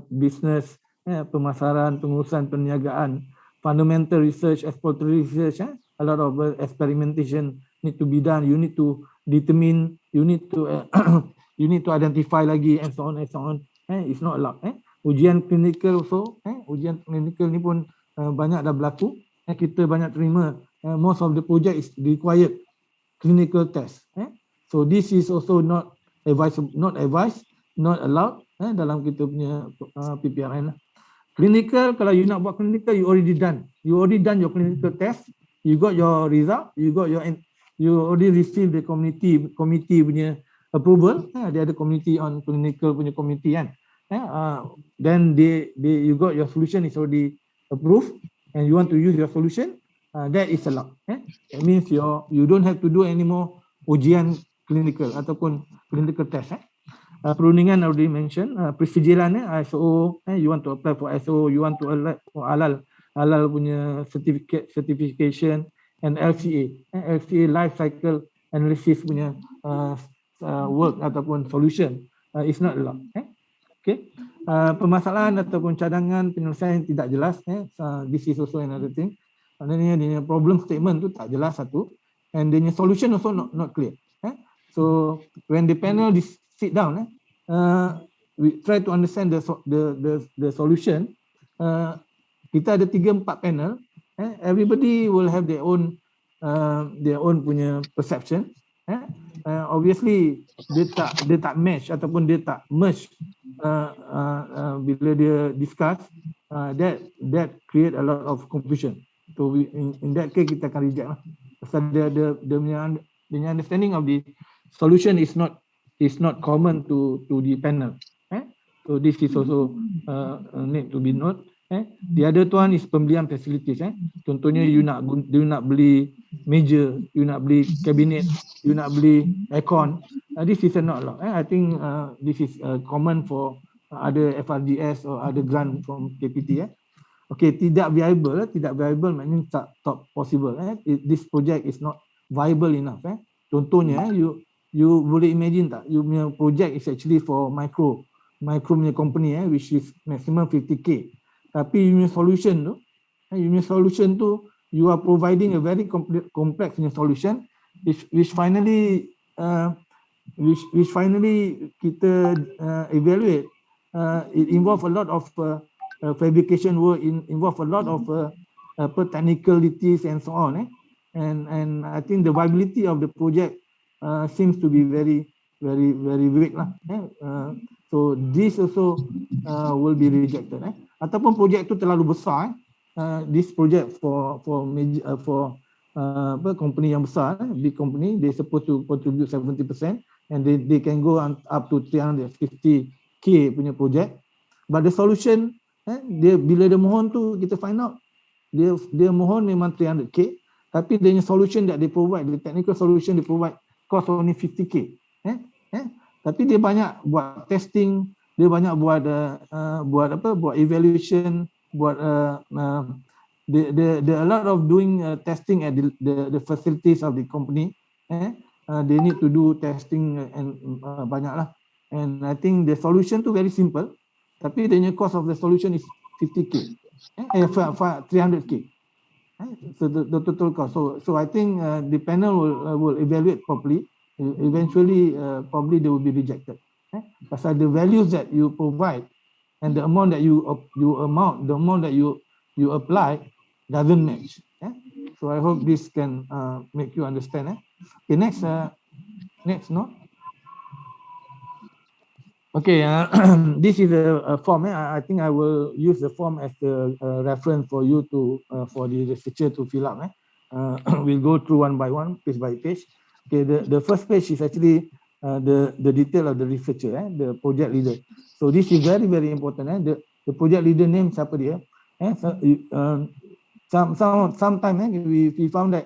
business, pemasaran, pengurusan, perniagaan, fundamental research, exploratory research, a lot of experimentation need to be done. You need to determine, you need to identify lagi and so on and so on. It's not allowed. Ujian klinikal also, ujian klinikal ni pun banyak dah berlaku. Kita banyak terima. Most of the project is required clinical test. So this is also not advised, not allowed dalam kita punya PPRN. Clinical, kalau you nak buat clinical, you already done your clinical test, you got your result, you already received the committee punya approval. Dia ada committee on clinical punya committee kan. Then you got your solution is already approved and you want to use your solution, that is allowed. It means you don't have to do any more ujian clinical ataupun clinical test. perundingan already mentioned, persijilan ISO, you want to apply for ISO, you want to apply for halal punya certification, and LCA, LCA life cycle analysis punya work ataupun solution is not allowed. Okay, permasalahan ataupun cadangan penyelesaian tidak jelas. This is also another thing. Maknanya dia problem statement tu tak jelas satu, and dia solution also not clear. So when the panel sit down, we try to understand the solution. Kita ada 3-4 panel. Everybody will have their own punya perception. Obviously dia tak match ataupun dia tak merge bila dia discuss. That create a lot of confusion. So in that case kita akan reject lah. Pasal dia punya understanding of the solution is not common to the panel. So this is also need to be note. The other one is pembelian facilities. Contohnya you nak beli meja, you nak beli kabinet, you nak beli aircon. This is not allowed. I think this is common for other FRGS or other grant from KPT. Okay, tidak viable maknanya tak possible. This project is not viable enough. Contohnya you boleh imagine tak, you punya project is actually for micro punya company which is maximum 50k. Tapi you punya solution tu you are providing a very complex punya solution which finally kita evaluate. It involve a lot of fabrication work, involve a lot of technicalities and so on. And I think the viability of the project seems to be very weak lah. So this also will be rejected. Ataupun projek itu terlalu besar. This project for company yang besar, big company, they supposed to contribute 70%, and they can go up to 350k punya project. But the solution, bila dia mohon tu kita find out dia mohon memang 300k, tapi dia solution that they provide, the technical solution they provide cost only 50k. Tapi dia banyak buat testing, dia banyak buat evaluation, buat a lot of doing testing at the facilities of the company. They need to do testing and banyak lah. And I think the solution tu very simple, tapi the cost of the solution is 50k, 300k. So the total cost. So I think the panel will evaluate properly. Eventually, probably they will be rejected. Pasal the values that you provide and the amount that you apply doesn't match. So I hope this can make you understand. Okay, next note. Okay, this is a form. I think I will use the form as the reference for you for the researcher to fill up. We'll go through one by one, page by page. Okay, the first page is actually the detail of the researcher, the project leader. So this is very important. The project leader name siapa dia? Sometimes we found that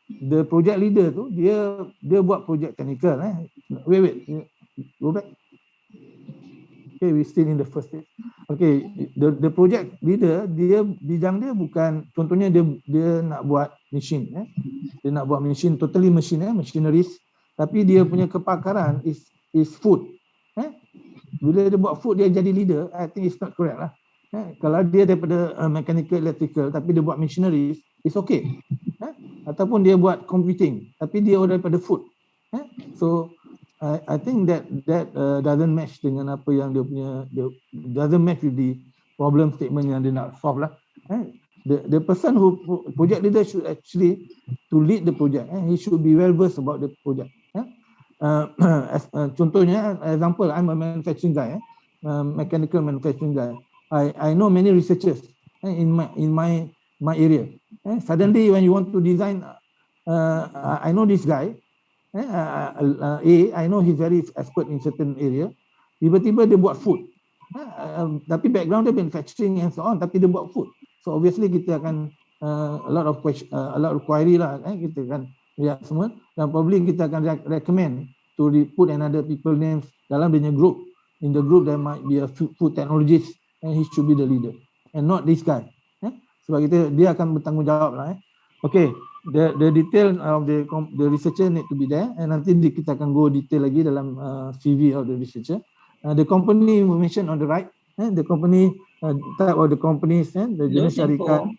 the project leader tu dia buat project technical. Wait, go back. Okay, we still in the first stage. Okay, the project leader bidang dia bukan, contohnya dia nak buat machine, dia nak buat machine totally machineries, tapi dia punya kepakaran is food. Bila dia buat food dia jadi leader, I think it's not correct lah. Kalau dia daripada mechanical electrical tapi dia buat machineries, it's okay. Ataupun dia buat computing tapi dia daripada food. So I think that doesn't match dengan apa yang dia doesn't match with the problem statement yang dia nak solve lah. The person who project leader should actually to lead the project. He should be well versed about the project. Contohnya, example, I'm a manufacturing guy, mechanical manufacturing guy. I know many researchers in my area. Suddenly, when you want to design, I know this guy. I know he's very expert in certain area. Tiba-tiba dia buat food. Tapi background dia manufacturing and so on, tapi dia buat food. So obviously kita akan a lot of question, a lot of query lah. Kita akan lihat semua dan probably kita akan recommend to put another people names dalam dia group. In the group there might be a food technologist and he should be the leader and not this guy. Sebab itu dia akan bertanggungjawab lah. Okay, the detail of the researcher need to be there, and nanti kita akan go detail lagi dalam CV of the researcher. The company mentioned on the right, the company type of the companies, the jenis syarikat.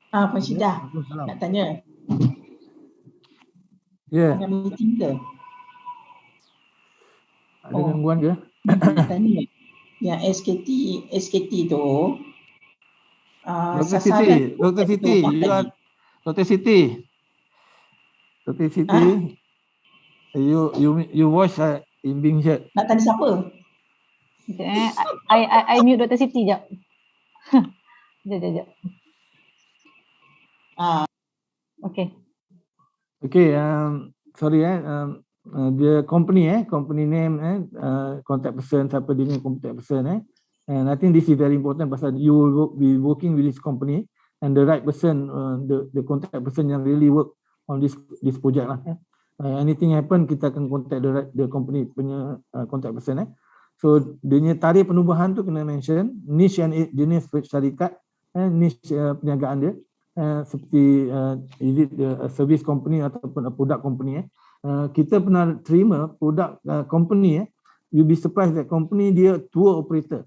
Pak Syidah nak tanya. Ya. Ada meeting ke? Ada gangguan ke? Tanya. Yang SKT tu. Dr. Siti, Dr. Siti, you watch in being heard. Nak tanya siapa? I mute Dr. Siti jap. Jap. Okay. Sorry the company name contact person, siapa dia contact person and I think this is very important pasal you will be working with this company and the right person, the contact person yang really work on this project lah. Anything happen kita akan contact the company punya contact person. So dia punya tarikh penubuhan tu kena mention, niche and jenis syarikat, niche perniagaan dia, seperti is it a service company ataupun a product company. Kita pernah terima produk company, you be surprised that company dia tour operator.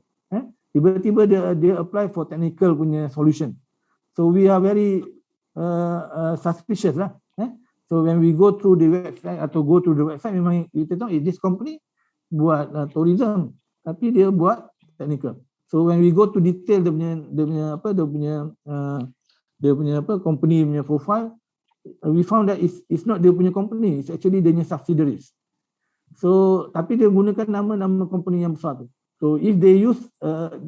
Tiba-tiba dia apply for technical punya solution. So we are very suspicious lah. So when we go through the website atau go to the website, memang kita tahu this company buat tourism tapi dia buat technical. So when we go to detail dia punya company punya profile, we found that it's not dia punya company, it's actually dia punya subsidiaries. So tapi dia gunakan nama company yang besar tu. So if they use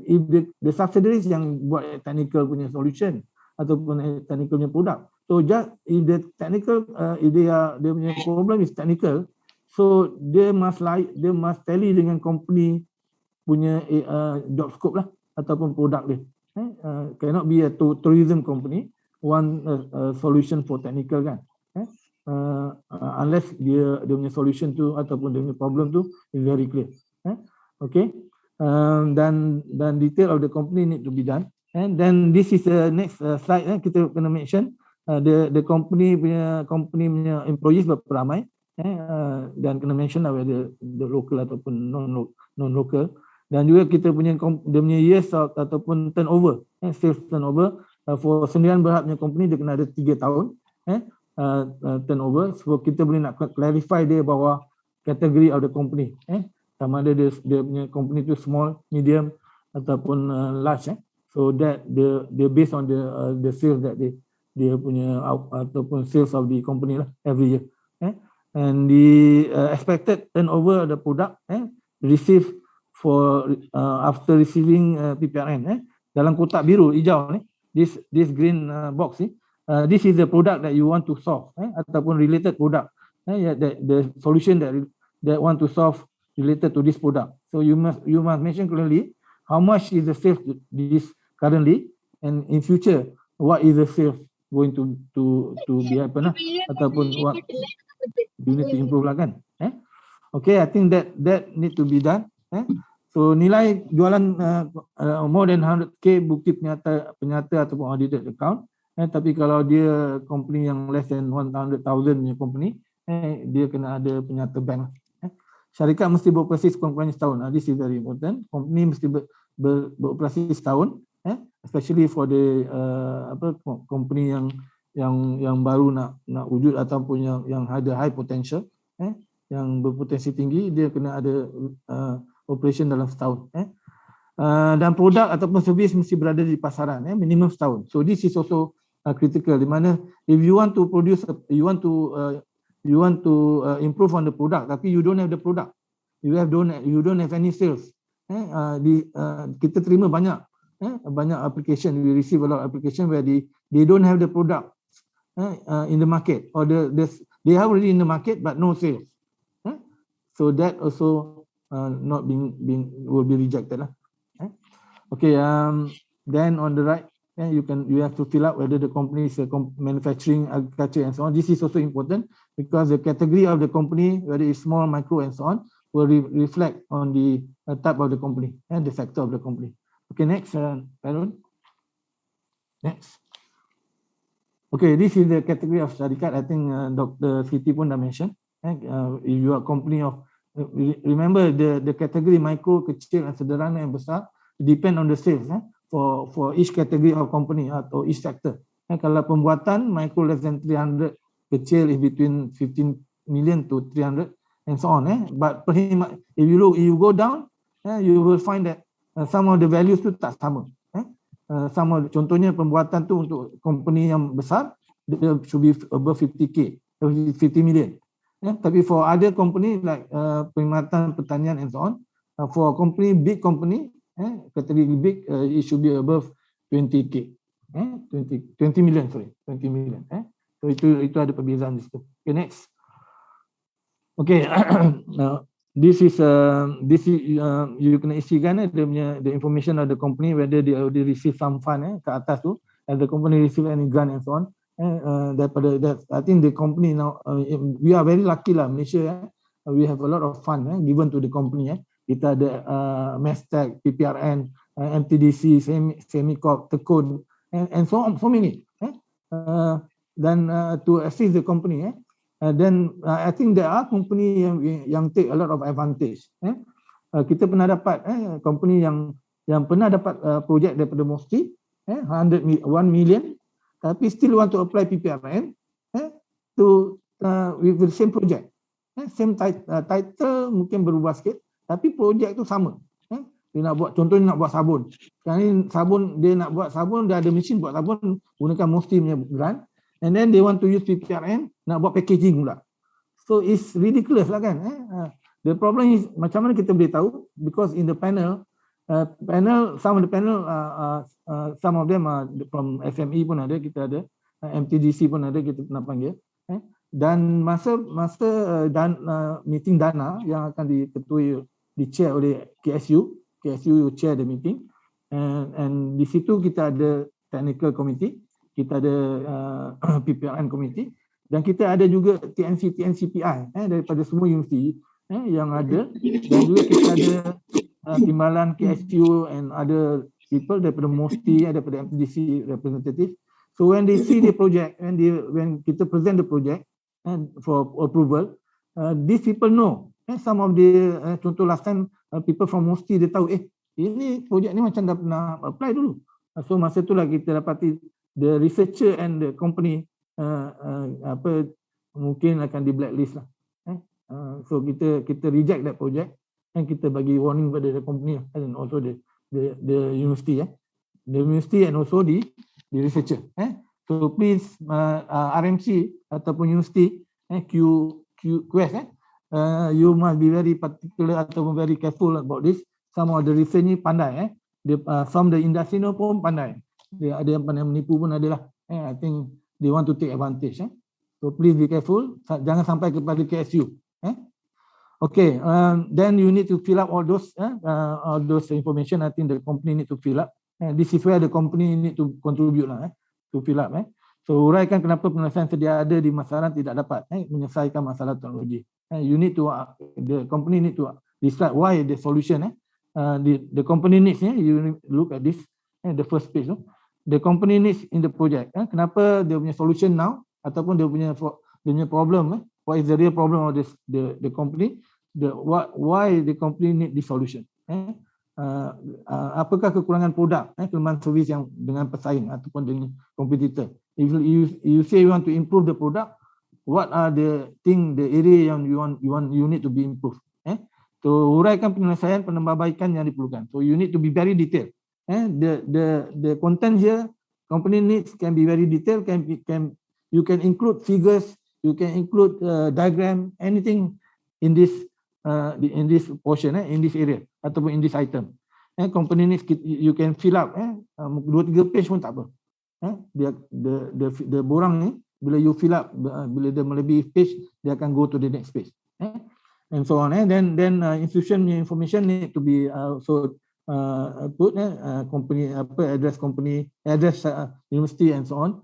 if the subsidiaries yang buat technical punya solution ataupun technical punya produk, so just if the technical if dia punya problem is technical, so they must tally dengan company punya job scope lah ataupun produk dia. Cannot be a tourism company one solution for technical kan. Unless dia punya solution tu ataupun dia punya problem tu is very clear. Okay. Dan detail of the company need to be done. And then this is the next slide. Kita kena mention the company punya employees berapa ramai, dan kena mention whether the local ataupun non local. Dan juga kita punya dia punya years ataupun turnover, sales turnover for sendirian berhadnya company dia kena ada 3 tahun turnover. So kita boleh nak clarify dia bawah kategori of the company. Sama ada dia punya company tu small, medium ataupun large. So that dia based on the sales that dia punya ataupun sales of the company lah every year. And the expected turnover of the product received for after receiving PPRN. Dalam kotak biru hijau ni, this green box ni, this is the product that you want to solve, ataupun related product, the solution that want to solve related to this product. So you must mention clearly how much is the sales this currently, and in future what is the sales going to be happen ataupun what you need to improve lah kan. Okay, I think that need to be done. So nilai jualan more than 100k bukti penyata ataupun audited account. Tapi kalau dia company yang less than 100,000 punya company, dia kena ada penyata bank. Syarikat mesti beroperasi sekurang-kurangnya setahun. This is very important. Company mesti beroperasi setahun, especially for the company yang baru nak wujud ataupun yang ada high potential, yang berpotensi tinggi, dia kena ada operation dalam setahun. Dan produk ataupun servis mesti berada di pasaran, minimum setahun. So this is also critical, di mana if you want to produce, you want to improve on the product, tapi you don't have the product, you don't have any sales. Kita terima banyak application, we receive a lot of application where they don't have the product in the market, or they are already in the market but no sales. So that also will be rejected lah. Okay, then on the right, You have to fill out whether the company is manufacturing, agriculture, and so on. This is also important because the category of the company, whether it's small, micro, and so on, will reflect on the type of the company and the sector of the company. Okay, next, Aaron. Next. Okay, this is the category of syarikat. I think Dr. Siti pun dah mention. If you are company of, remember the category micro, kecil, and sederhana, and besar depend on the sales for each category of company atau each sector. Kalau pembuatan micro less than 300, kecil is between 15 million to 300 and so on. But if you go down, you will find that some of the values tu tak sama. Sama, contohnya pembuatan tu untuk company yang besar, dia should be above 50k, 50 million. Tapi for other company like perkhidmatan, pertanian, and so on, for company, big company, category big, it should be above 20k, 20 million, sorry, 20 million. So itu ada perbezaan di situ. Okay, next. Okay, now this is you kena isikan the information of the company, whether they already receive some fund ke atas tu, and the company receive any grant and so on. Daripada that, I think the company now, we are very lucky lah, Malaysia. We have a lot of fund given to the company. Kita ada Mestec, PPRN, MTDC, Semicorp, Tekun, and so on, so many. Then to assist the company. Then I think there are company yang take a lot of advantage. Kita pernah dapat company yang pernah dapat projek daripada MOSTI, 1 million, tapi still want to apply PPRN to with the same project. Same title mungkin berubah sikit, tapi projek tu sama. Dia nak buat, contohnya nak buat sabun. Sekarang ni sabun, dia nak buat sabun, dia ada mesin buat sabun gunakan MOSTI punya grant. And then they want to use PPRN, nak buat packaging pula. So it's ridiculous lah kan. The problem is, macam mana kita boleh tahu? Because in the panel, some of the panel, some of them are from FME pun ada, kita ada, MTDC pun ada, kita pernah panggil. Dan masa meeting dana yang akan di-chair oleh KSU chair the meeting. And di situ kita ada technical committee, kita ada PPRN committee, dan kita ada juga TNCPI daripada semua universiti yang ada, dan juga kita ada timbalan KSU and other people daripada MOSTI, daripada MTDC representative. So when they see the project, when kita present the project for approval, these people know. Some of the contoh last time people from MOSTI dia tahu ini projek ni macam dah pernah apply dulu. So masa itulah kita dapati the researcher and the company mungkin akan di blacklist lah. So kita reject that project and kita bagi warning pada the company and also the university, the university and also the researcher. So please RMC ataupun university QS you must be very particular ataupun very careful about this. Some of the research ni pandai, from the industry pun pandai. Dia ada yang pandai menipu pun adalah. I think they want to take advantage. So please be careful. Jangan sampai kepada KSU. Okay, then you need to fill up all those information. I think the company need to fill up. This is where the company need to contribute lah, to fill up. So uraikan kenapa penyelesaian sedia ada di masyarakat tidak dapat menyelesaikan masalah teknologi. You need to, the company need to describe why the solution. The company needs. You look at this, the first page. The company needs in the project. Kenapa dia punya solution now ataupun dia punya problem? What is the real problem of the company? Why the company need this solution? Apakah kekurangan produk, kelemahan servis yang dengan pesaing ataupun dengan kompetitor? If you say you want to improve the product, what are the area yang you need to be improved? So uraikan penyelesaian penambahbaikan yang diperlukan. So you need to be very detailed. The content here, company needs can be very detailed. You can include figures, you can include diagram, anything in this portion, in this area ataupun in this item. Company needs you can fill up 2-3 page pun tak apa. The borang ni bila you fill up, bila dia melebihi page, dia akan go to the next page. And so on. Then institution information need to be so put company address university and so on.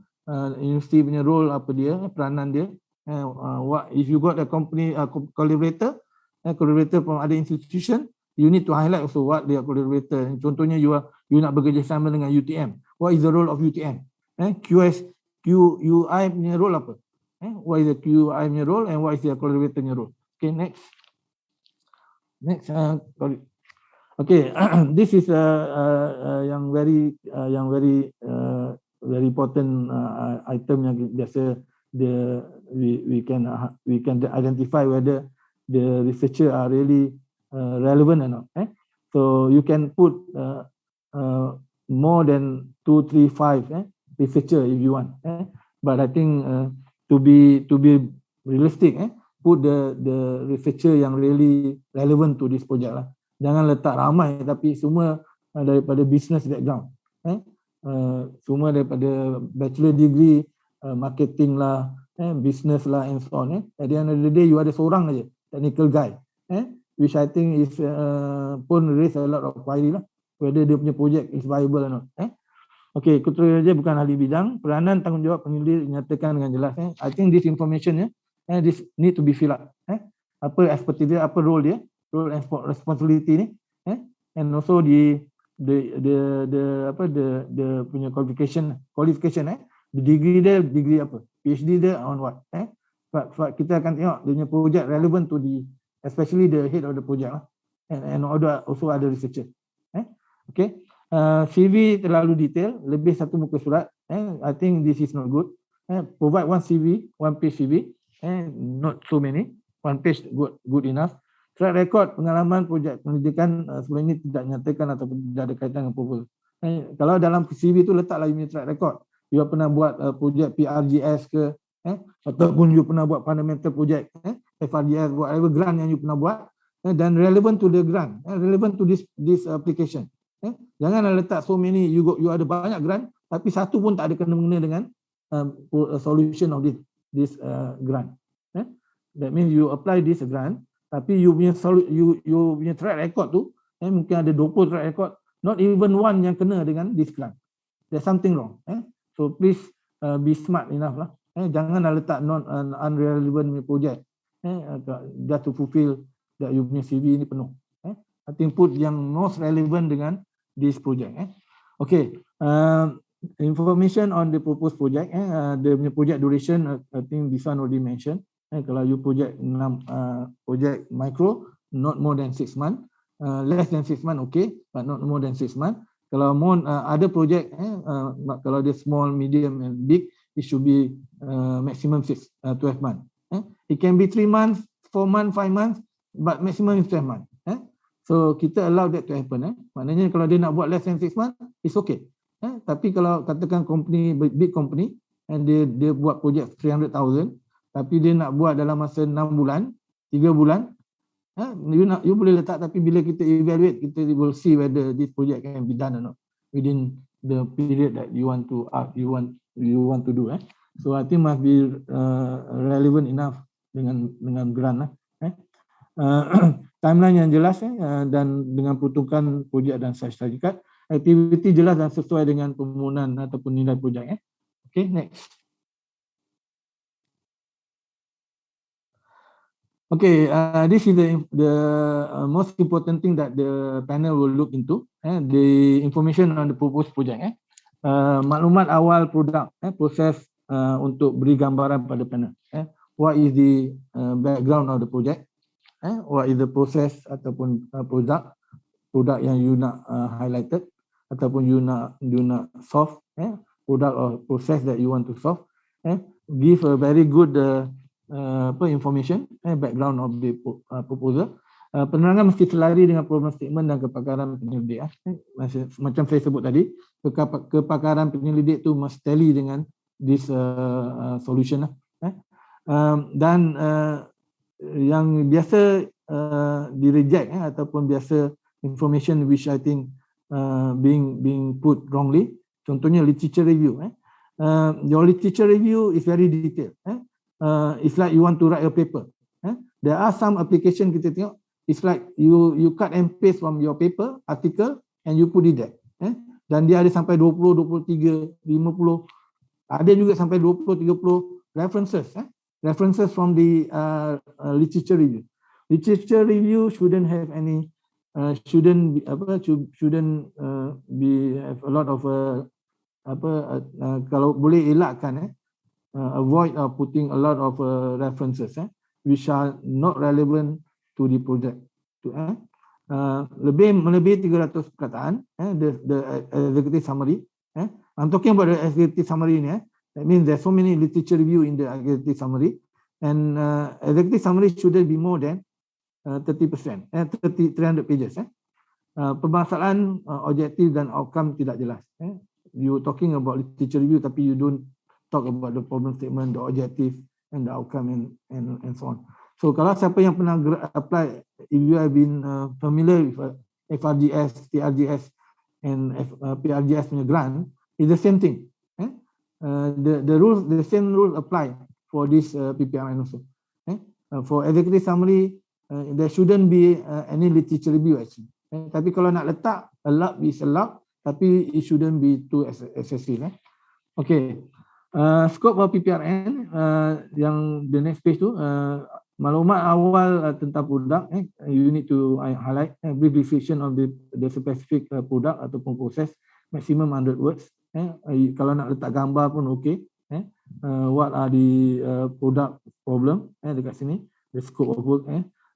University punya role apa dia, peranan dia. What if you got a company collaborator from other institution, you need to highlight also what their collaborator. Contohnya you nak bekerjasama dengan UTM. What is the role of UTM? QUI punya role apa? What is the QUI punya role and what is their collaborator punya role? Okay, next. Okay, this is yang very important item yang biasa we can identify whether the researcher are really relevant or not. So you can put more than 2, 3, 5 researcher if you want. But I think to be realistic, put the researcher yang really relevant to this project lah. Jangan letak ramai tapi semua daripada business background. Semua daripada bachelor degree, marketing lah, business lah and so on. At the end of the day, you ada seorang aja technical guy, which I think is pun raise a lot of query lah, whether dia punya project is viable or not. Okay, ketua saja bukan ahli bidang. Peranan tanggungjawab penyelidik dinyatakan dengan jelas. I think this information this need to be filled up. Apa expertise dia, apa role dia, role and responsibility ni, and also the punya qualification, the degree dia, degree apa, PhD dia on what, kita akan tengok dia punya project relevant to the, especially the head of the project lah, and also other researcher. Okay, CV terlalu detail, lebih satu muka surat. I think this is not good. Provide one CV, one page CV, not so many, one page good enough. Track record pengalaman projek pendidikan sebelum ini tidak nyatakan ataupun tidak ada kaitan dengan proposal. Kalau dalam CV itu letaklah you track record. You pernah buat projek PRGS ke, ataupun you pernah buat fundamental project, FRGS, whatever grant yang you pernah buat, dan relevant to the grant, relevant to this application. Janganlah letak so many, you ada banyak grant, tapi satu pun tak ada kena-mengena dengan solution of this grant. That means you apply this grant, tapi you punya track record tu, mungkin ada 20 track record, not even one yang kena dengan this grant. There's something wrong. So please be smart enough lah. Janganlah letak unrelevant project, just to fulfill that you punya CV ni penuh. I think put yang most relevant dengan this project. Okay, information on the proposed project. The punya project duration, I think this one already mentioned. Kalau you project project micro, not more than 6 months. Less than 6 months, okay, but not more than 6 months. Kalau more ada project, kalau dia small, medium and big, it should be maximum 12 months. It can be 3 months, 4 months, 5 months, but maximum is 12 months. So kita allow that to happen. Maknanya kalau dia nak buat less than 6 months, it's okay. Tapi kalau katakan company, big company, and dia buat project 300,000, tapi dia nak buat dalam masa 6 bulan, 3 bulan, you boleh letak, tapi bila kita evaluate, kita will see whether this project can be done or not within the period that you want to do. So I think must be relevant enough dengan grant. Timeline yang jelas dan dengan peruntukan projek dan sertifikat, aktiviti jelas dan sesuai dengan permohonan ataupun nilai projek. Okay, next. Okay, this is the most important thing that the panel will look into, the information on the proposed project. Maklumat awal produk, proses untuk beri gambaran pada panel. What is the background of the project? What is the process ataupun produk yang you nak highlighted ataupun you nak solve, product or process that you want to solve. Give a very good information, background of the proposal. Penerangan mesti selari dengan problem statement dan kepakaran penyelidik. Macam saya sebut tadi, kepakaran penyelidik tu must tally dengan this solution. Dan yang biasa di reject ataupun biasa information which I think being put wrongly, contohnya literature review. Your literature review is very detailed. It's like you want to write a paper. There are some application kita tengok, it's like you cut and paste from your paper article and you put it there. Dan dia ada sampai 20, 23, 50, ada juga sampai 20, 30 references. References from the literature review. Literature review shouldn't have any, shouldn't be have a lot of kalau boleh elakkan, avoid putting a lot of references which are not relevant to the project. Melebihi 300 perkataan, the executive summary. I'm talking about the executive summary ni. That means there's so many literature review in the executive summary, and executive summary shouldn't be more than 30%, 300 pages. Permasalahan, objektif dan outcome tidak jelas. You talking about literature review tapi you don't talk about the problem statement, the objective and the outcome and so on. So kalau siapa yang pernah apply, if you have been familiar with FRGS, TRGS and PRGS punya grant, it's the same thing. The rules, the same rules apply for this PPRN also. For executive summary, there shouldn't be any literature review actually. Tapi kalau nak letak, allowed is allowed, tapi it shouldn't be too excessive. Okay, scope of PPRN, yang the next page tu, maklumat awal tentang produk, you need to highlight brief description of the specific product ataupun proses, maximum 100 words. Kalau nak letak gambar pun okey. What are the product problem dekat sini, the scope of work.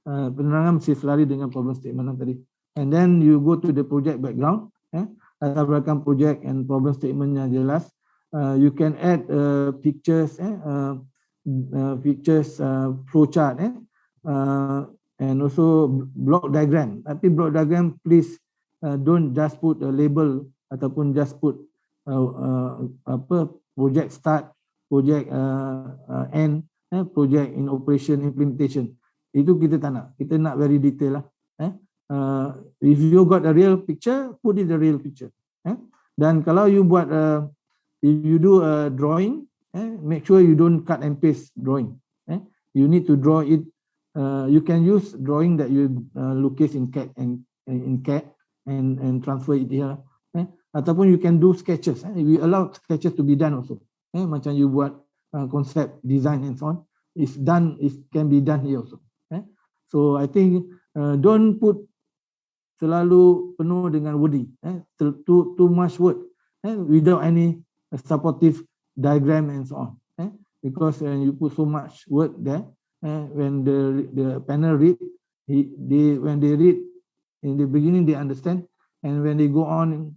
Penerangan mesti selari dengan problem statement tadi. And then you go to the project background, latar belakang project and problem statementnya jelas. You can add pictures, flowchart, and also block diagram. Tapi block diagram please don't just put a label ataupun just put project start, project end, project in operation, implementation. Itu kita tak nak. Kita nak very detail lah. If you got a real picture, put it the real picture. Dan kalau you buat, if you do a drawing, make sure you don't cut and paste drawing. You need to draw it. You can use drawing that you locate in CAD and transfer it here. Ataupun you can do sketches. We allow sketches to be done also. Macam you buat concept, design and so on. It's done. It can be done here also. So I think don't put terlalu penuh dengan wording, too much word, without any supportive diagram and so on. Because you put so much word there, when the panel read, when they read in the beginning they understand, and when they go on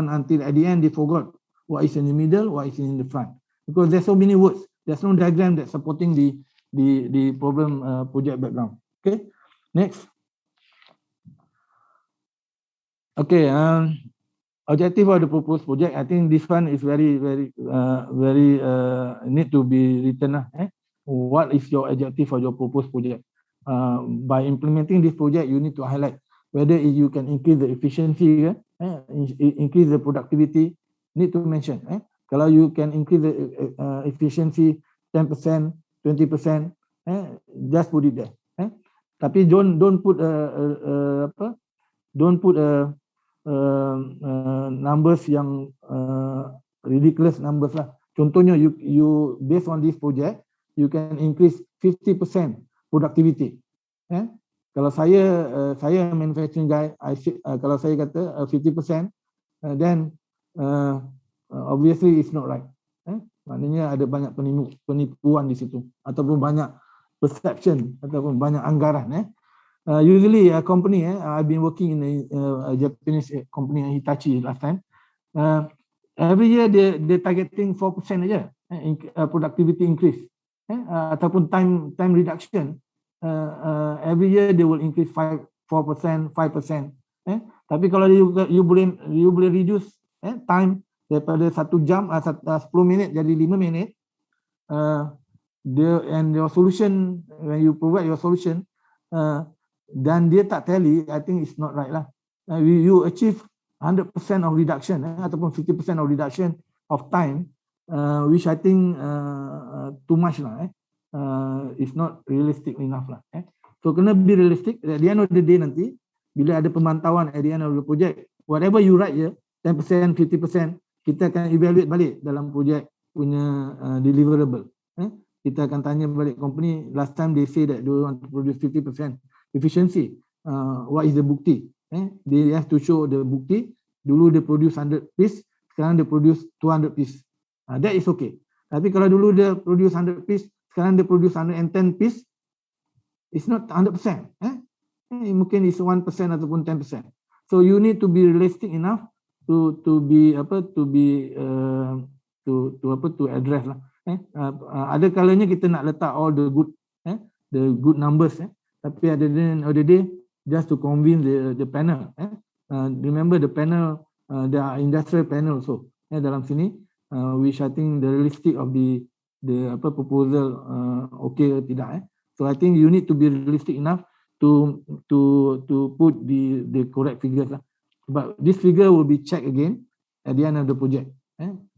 until at the end they forgot what is in the middle, what is in the front, because there's so many words. There's no diagram that's supporting the problem project background. Okay, next. Okay, objective of the proposed project. I think this one is very need to be written. What is your objective for your proposed project? By implementing this project, you need to highlight whether you can increase the efficiency, increase the productivity. Need to mention. Kalau you can increase the efficiency 10%, 20%, just put it there. Tapi don't put numbers yang ridiculous numbers lah. Contohnya you based on this project, you can increase 50% productivity. Kalau saya manufacturing guy, kalau saya kata 50%, then obviously it's not right. Maknanya ada banyak penipuan di situ, ataupun banyak perception, ataupun banyak anggaran. Usually a company, I've been working in a Japanese company, Hitachi last time. Every year they targeting 4% aja productivity increase, ataupun time reduction. Every year they will increase 4%, 5%. Tapi kalau you boleh reduce time daripada 1 jam 10 minit jadi 5 minit, and your solution, when you provide your solution, dan dia tak tally, I think it's not right lah. You achieve 100% of reduction, ataupun 50% of reduction of time, which I think too much lah. It's not realistic enough lah. So kena be realistic. At the end of the day nanti, bila ada pemantauan at the end of the project, whatever you write here, 10%, 50%, kita akan evaluate balik dalam projek punya deliverable. Kita akan tanya balik company, last time they say that they want to produce 50% efficiency. What is the bukti? They have to show the bukti. Dulu dia produce 100 piece, sekarang dia produce 200 piece. That is okay. Tapi kalau dulu dia produce 100 piece, sekarang dia produce 110 piece, it's not 100%. Mungkin it's 1% ataupun 10%. So you need to be realistic enough to address lah. Ada kalanya kita nak letak all the good numbers. Tapi at the end of the day, just to convince the panel. Remember the panel, there are industrial panel also dalam sini, which I think the realistic of the proposal okay or tidak. So I think you need to be realistic enough to put the correct figures lah. But this figure will be checked again at the end of the project.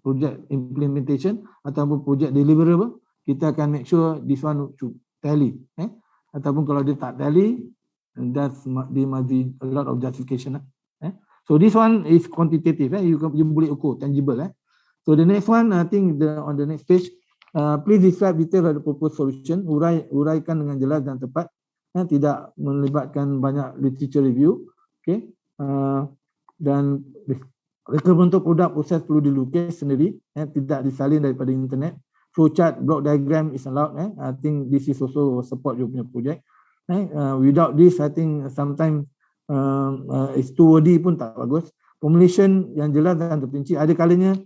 Project implementation ataupun project deliverable, kita akan make sure this one should tally. Ataupun kalau dia tak tally, there must be a lot of justification. So this one is quantitative. You boleh ukur, tangible. So the next one, I think on the next page, please describe detail of the proposed solution. Uraikan dengan jelas dan tepat. Tidak melibatkan banyak literature review. Okay. Dan reka bentuk produk proses perlu dilukis sendiri. Tidak disalin daripada internet. Flowchart, block diagram is allowed. I think this is also support you punya project. Without this, I think sometimes it's too wordy pun tak bagus. Formulation yang jelas dan terperinci. Ada kalanya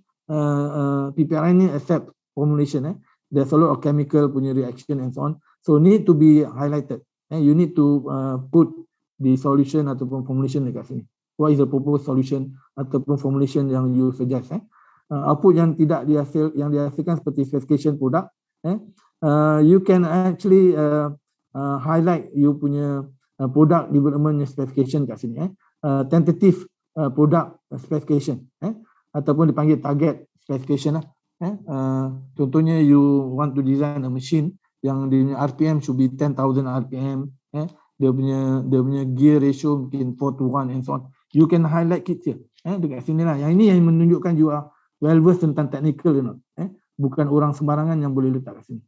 PPRI ni accept formulation. There's a lot of chemical punya reaction and so on. So need to be highlighted. You need to put the solution ataupun formulation dekat sini. What is the proposed solution ataupun formulation yang you suggest? Output yang tidak dihasilkan seperti specification produk. You can actually highlight you punya product development specification kat sini. Tentative product specification. Ataupun dipanggil target specification lah. Contohnya you want to design a machine yang dia RPM should be 10,000 RPM. Dia punya gear ratio mungkin 4:1 and so on. You can highlight it here. Dekat sini lah. Yang ini yang menunjukkan you are well versed tentang technical, bukan orang sembarangan yang boleh letak kat sini.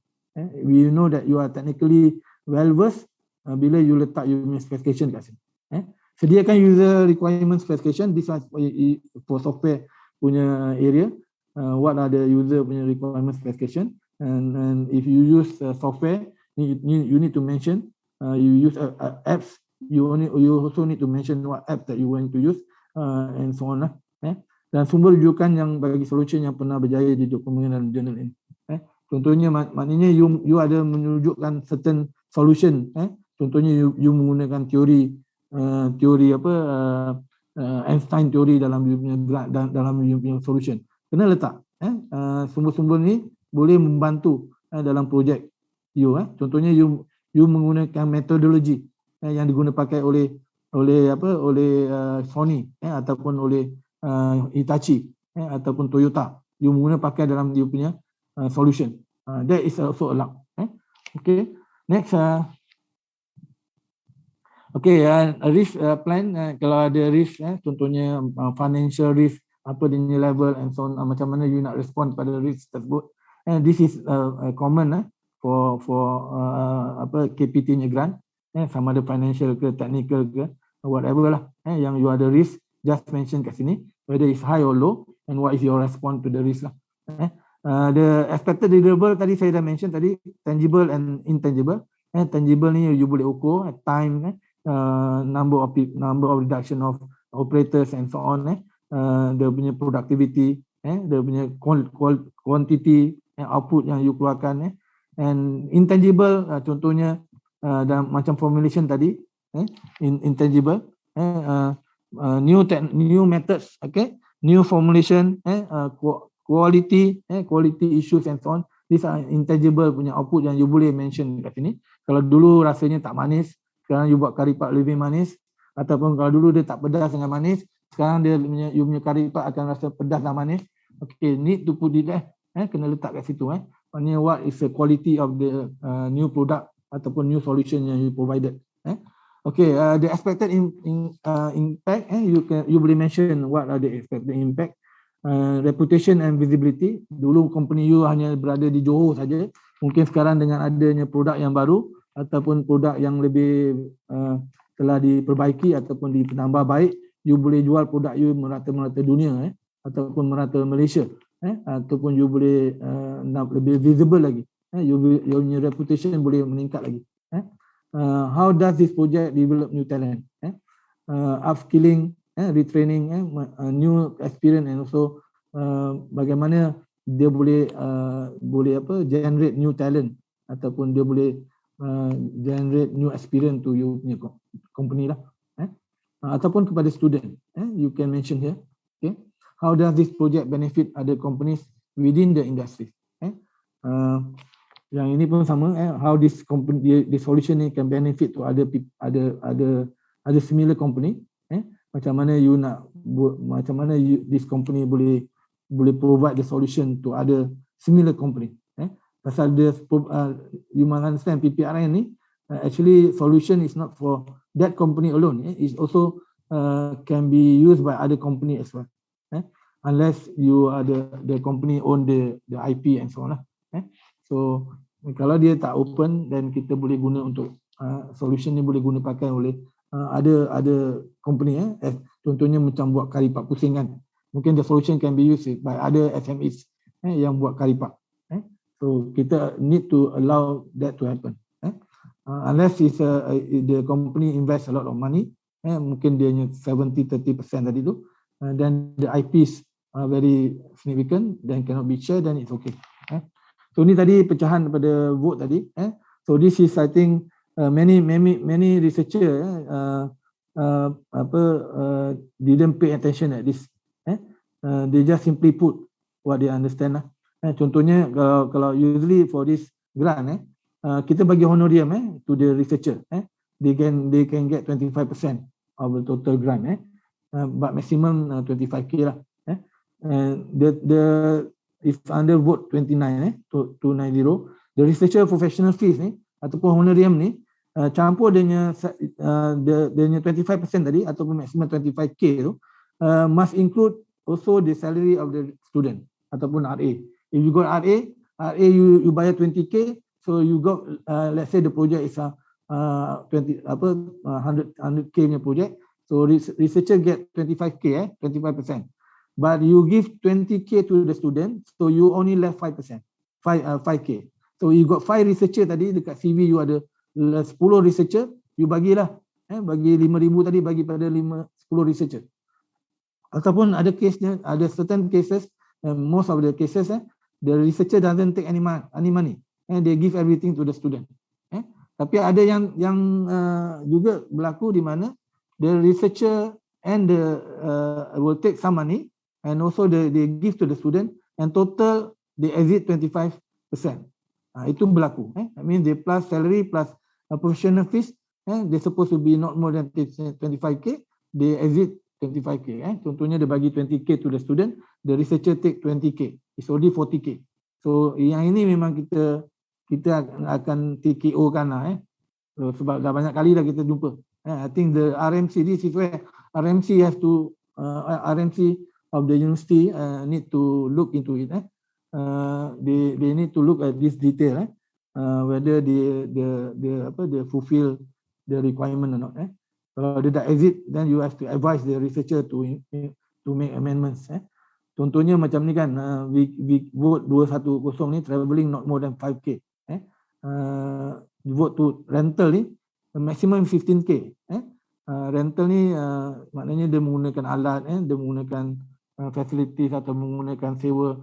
We know that you are technically well versed bila you letak you punya specification kat sini. Sediakan user requirement specification. This one for software punya area. What are the user punya requirement specification? And if you use software, you need to mention. You use apps. You also need to mention what apps that you want to use and so on lah. Dan sumber rujukan yang bagi solution yang pernah berjaya di dokumen dalam jurnal ini. Contohnya maknanya you ada menunjukkan certain solution. Contohnya you menggunakan teori Einstein teori dalam you punya solution. Kena letak. Sumber-sumber ni boleh membantu dalam projek you. Contohnya you menggunakan metodologi yang pakai oleh Sony ataupun oleh Hitachi ataupun Toyota. You pakai dalam you punya solution. That is also allowed. Okay. Next. Okay. Risk plan. Kalau ada risk, contohnya financial risk, apa dia level and so on. Macam mana you nak respond pada risk tersebut. This is common for KPT nya grant. Sama ada financial ke technical ke whatever lah. Yang you ada risk, just mention kat sini whether it's high or low and what is your response to the risk lah. The expected deliverable tadi saya dah mention tadi, tangible and intangible. Tangible ni you boleh ukur time, number of reduction of operators and so on. Dia punya productivity, dia punya quantity output yang you keluarkan. And intangible contohnya macam formulation tadi, intangible, new methods, okay, new formulation, quality issues and so on. These are intangible punya output yang you boleh mention kat sini. Kalau dulu rasanya tak manis, sekarang you buat kari pak lebih manis, ataupun kalau dulu dia tak pedas dengan manis, sekarang you punya kari pak akan rasa pedas dan manis. Okay, need to put it there. Kena letak kat situ. Maknanya what is the quality of the new product ataupun new solution yang you provided. Okay, the expected impact, you boleh mention what are the expected impact. Reputation and visibility. Dulu company you hanya berada di Johor saja. Mungkin sekarang dengan adanya produk yang baru ataupun produk yang lebih telah diperbaiki ataupun ditambah baik, you boleh jual produk you merata-merata dunia, ataupun merata Malaysia, ataupun you boleh lebih visible lagi. Your reputation boleh meningkat lagi. How does this project develop new talent? Upskilling, retraining, new experience, and also bagaimana dia boleh generate new talent ataupun dia boleh generate new experience to you punya company lah, ataupun kepada student. You can mention here. Okay, how does this project benefit other companies within the industry? Yang ini pun sama, how this company, the solution ni can benefit to other people, other similar company. Macam mana you nak buat, macam mana this company boleh provide the solution to other similar company. Pasal dia, you must understand PPRN ni actually solution is not for that company alone. It also can be used by other company as well. Unless you are the company own the IP and so on lah. So kalau dia tak open, then kita boleh guna untuk solution ni boleh guna pakai oleh ada company. Contohnya macam buat karipak pusing kan. Mungkin the solution can be used by other SMEs yang buat karipak. So kita need to allow that to happen. Unless the company invest a lot of money, mungkin dia 70-30% tadi tu, then the IPs are very significant, then cannot be shared, then it's okay. So ni tadi pecahan pada vote tadi. So this is, I think, many researcher didn't pay attention at this. They just simply put what they understand lah. Contohnya kalau usually for this grant, kita bagi honorarium to the researcher. They can get 25% of the total grant, but maximum 25k lah. If under vote 290, the researcher professional fees ni ataupun honorarium ni campur dia 25% tadi ataupun maximum 25k tu, must include also the salary of the student ataupun RA. If you got RA you bayar 20k, so you got let's say the project is 100k punya project, so researcher get 25k, 25%. But you give 20k to the student, so you only left 5%, 5k. So you got 5 researcher tadi, dekat CV you ada 10 researcher, you bagilah, bagi 5,000 tadi, bagi pada 10 researcher. Ataupun ada case-nya, ada certain cases, most of the cases, the researcher doesn't take any money, and they give everything to the student. Tapi ada yang juga berlaku di mana the researcher and will take some money, and also they give to the student, and total they exit 25%. Itu berlaku. I mean they plus salary plus professional fees, they supposed to be not more than 25k, they exit 25k. Contohnya dia bagi 20k to the student, the researcher take 20k, it's only 40k. So yang ini memang kita akan TKO kan lah. Sebab dah banyak kali dah kita jumpa. I think the RMC, this is where RMC has to RMC of the university need to look into it. They need to look at this detail, whether they fulfill the requirement or not. Kalau dia dah exit, then you have to advise the researcher to make amendments. Contohnya macam ni kan, we vote 210 ni, travelling not more than 5k. Vote to rental ni maximum 15k. Rental ni maknanya dia menggunakan alat, dia menggunakan facilities atau menggunakan sewa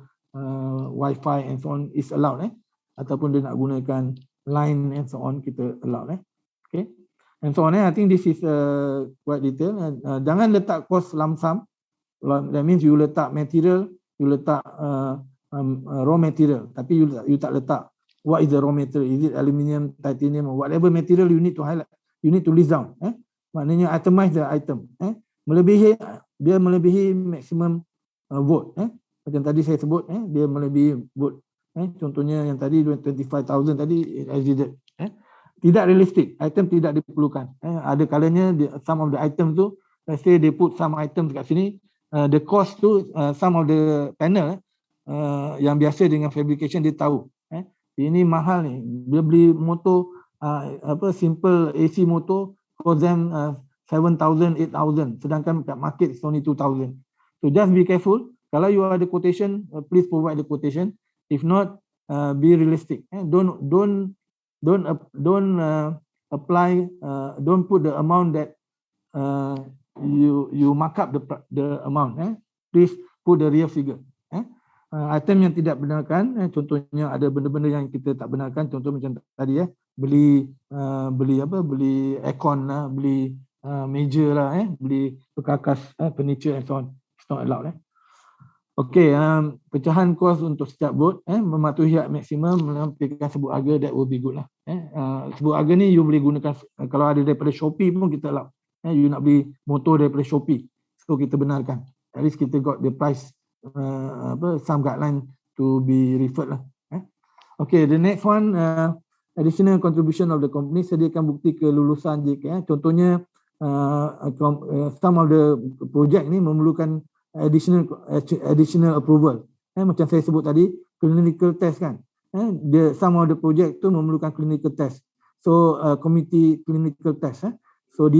wifi and so on is allowed, ataupun dia nak gunakan line and so on, kita allowed. Okay, and so on. I think this is quite detailed. Jangan letak cost lump sum. That means you letak material, you letak raw material, tapi you tak letak what is the raw material, is it aluminium, titanium or whatever material you need to highlight, you need to list down. Maknanya itemize the item. Dia melebihi maximum vote. Macam tadi saya sebut, dia melebihi vote. Contohnya yang tadi 25,000 tadi exceeded. tidak realistic, item tidak diperlukan. Ada kalanya some of the items tu, let's say they put some items kat sini, the cost tu some of the panel yang biasa dengan fabrication dia tahu. Ini mahal ni. Dia beli motor simple AC motor cost them 7,000, 8,000. Sedangkan kat market it's only 2,000. So just be careful. Kalau you ada quotation, please provide the quotation. If not, be realistic. Don't apply. Don't put the amount that you mark up the amount. Please put the real figure. Item yang tidak benarkan, contohnya ada benda-benda yang kita tak benarkan, contoh macam tadi beli aircon lah, beli meja lah, beli perkakas furniture and so on. It's not allowed. Okay, pecahan kos untuk setiap bot, mematuhi had maksimum, menampilkan sebut harga, that will be good lah. Sebut harga ni you boleh gunakan, kalau ada daripada Shopee pun kita allow. You nak beli motor daripada Shopee, so kita benarkan. At least kita got the price, some guideline to be referred lah. Okay, the next one, additional contribution of the company, sediakan bukti kelulusan JK. Contohnya, some of the project ni memerlukan additional approval. Macam saya sebut tadi, clinical test kan. Some of the project tu memerlukan clinical test. So committee clinical test. So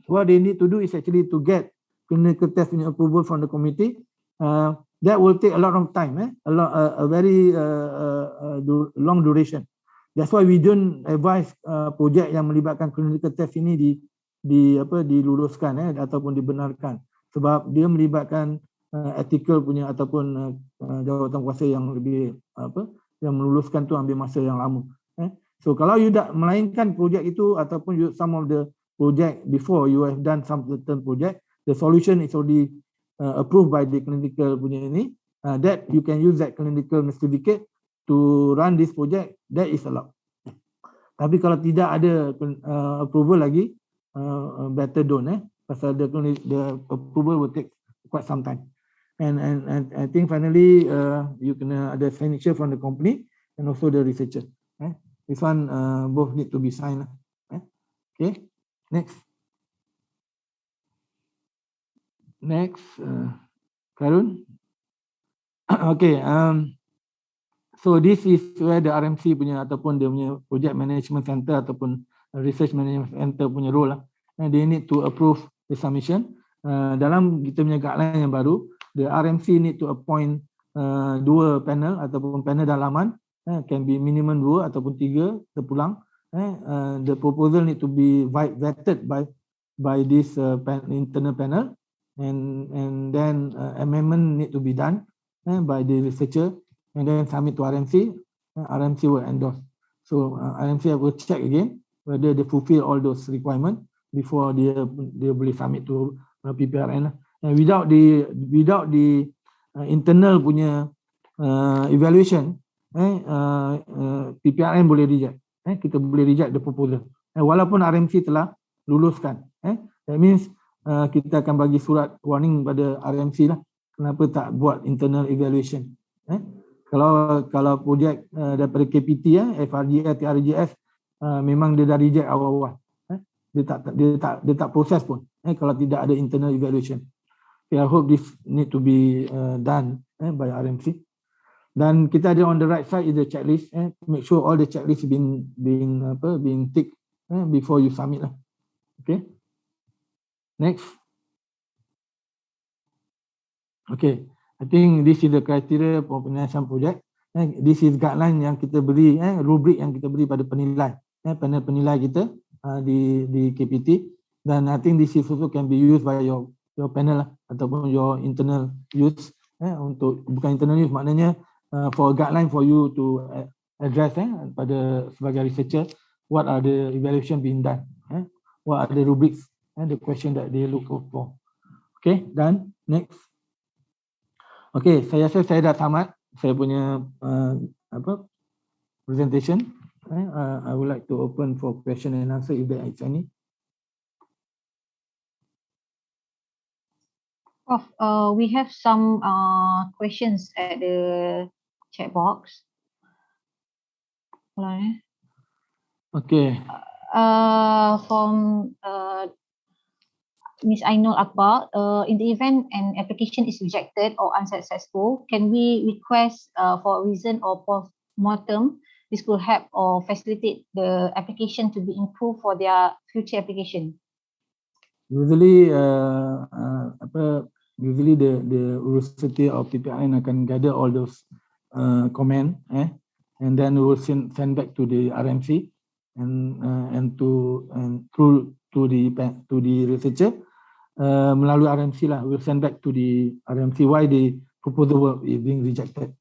what they need to do is actually to get clinical test punya approval from the committee. That will take a lot of time, a very long duration. That's why we don't advise projek yang melibatkan clinical test ini diluluskan ataupun dibenarkan, sebab dia melibatkan ethical punya ataupun jawatan kuasa yang lebih yang meluluskan tu ambil masa yang lama. So kalau you dah melainkan projek itu ataupun some of the project before you have done some certain project, the solution is already approved by the clinical punya ini, that you can use that clinical certificate to run this project, that is allowed. Tapi kalau tidak ada approval lagi, better don't, pasal the approval will take quite some time. And I think finally you can ada signature from the company and also the researcher. This one both need to be signed. Okay, next. Next, Karun. Okay, so this is where the RMC punya ataupun dia punya project management center ataupun research management center punya role lah. And they need to approve the submission. Dalam kita punya guideline yang baru, the RMC need to appoint 2 panel ataupun panel dalaman, can be minimum 2 ataupun 3 terpulang. The proposal need to be vetted by this internal panel. And then amendment need to be done by the researcher and then submit to RMC. RMC will endorse. So RMC will check again whether they fulfill all those requirements before dia boleh submit to PPRN. And without the internal punya evaluation, PPRN boleh reject. Kita boleh reject the proposal. Walaupun RMC telah luluskan. That means kita akan bagi surat warning pada RMC lah, kenapa tak buat internal evaluation. Kalau projek daripada KPT, FRGS, TRGS, memang dia dah reject awal-awal. Dia tak proses pun kalau tidak ada internal evaluation. Okay, I hope this need to be done by RMC. Dan kita ada on the right side is the checklist. Make sure all the checklist being ticked before you submit lah. Okay. Next. Okay, I think this is the criteria for penyelesaian projek. This is guideline yang kita beri, rubrik yang kita beri pada penilai, panel penilai kita di KPT. Dan I think this is also can be used by your panel lah, ataupun your internal use. Untuk bukan internal use, maknanya for guideline for you to address pada sebagai researcher, what are the evaluation being done, what are the rubrics, the question that they look for. Okay, done. Next. Okay, saya rasa saya dah tamat saya punya presentation. I would like to open for question and answer if there is any. We have some questions at the chat box. Hold on. Okay. From Ms. Ainul Akbar, in the event an application is rejected or unsuccessful, can we request for a reason or post-mortem? This will help or facilitate the application to be improved for their future application. Usually, usually the university or PPRN akan gather all those comment, and then we will send back to the RMC and through to the researcher melalui RMC lah. We'll send back to the RMC why the proposal is being rejected.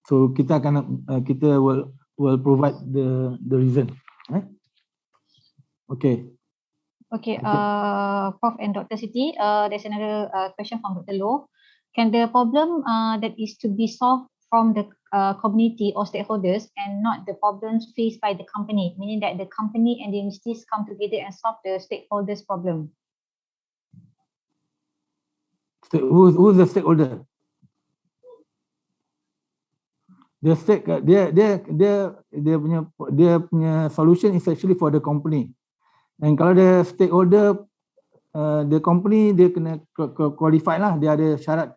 So kita will provide the reason. Okay. Okay, Prof and Dr. Siti, there's another question from Dr. Loh. Can the problem that is to be solved from the community or stakeholders and not the problems faced by the company, meaning that the company and the universities come together and solve the stakeholders' problem? Who's the stakeholder? The dia punya solution is actually for the company. And kalau the stakeholder, the company dia kena qualified lah, dia ada syarat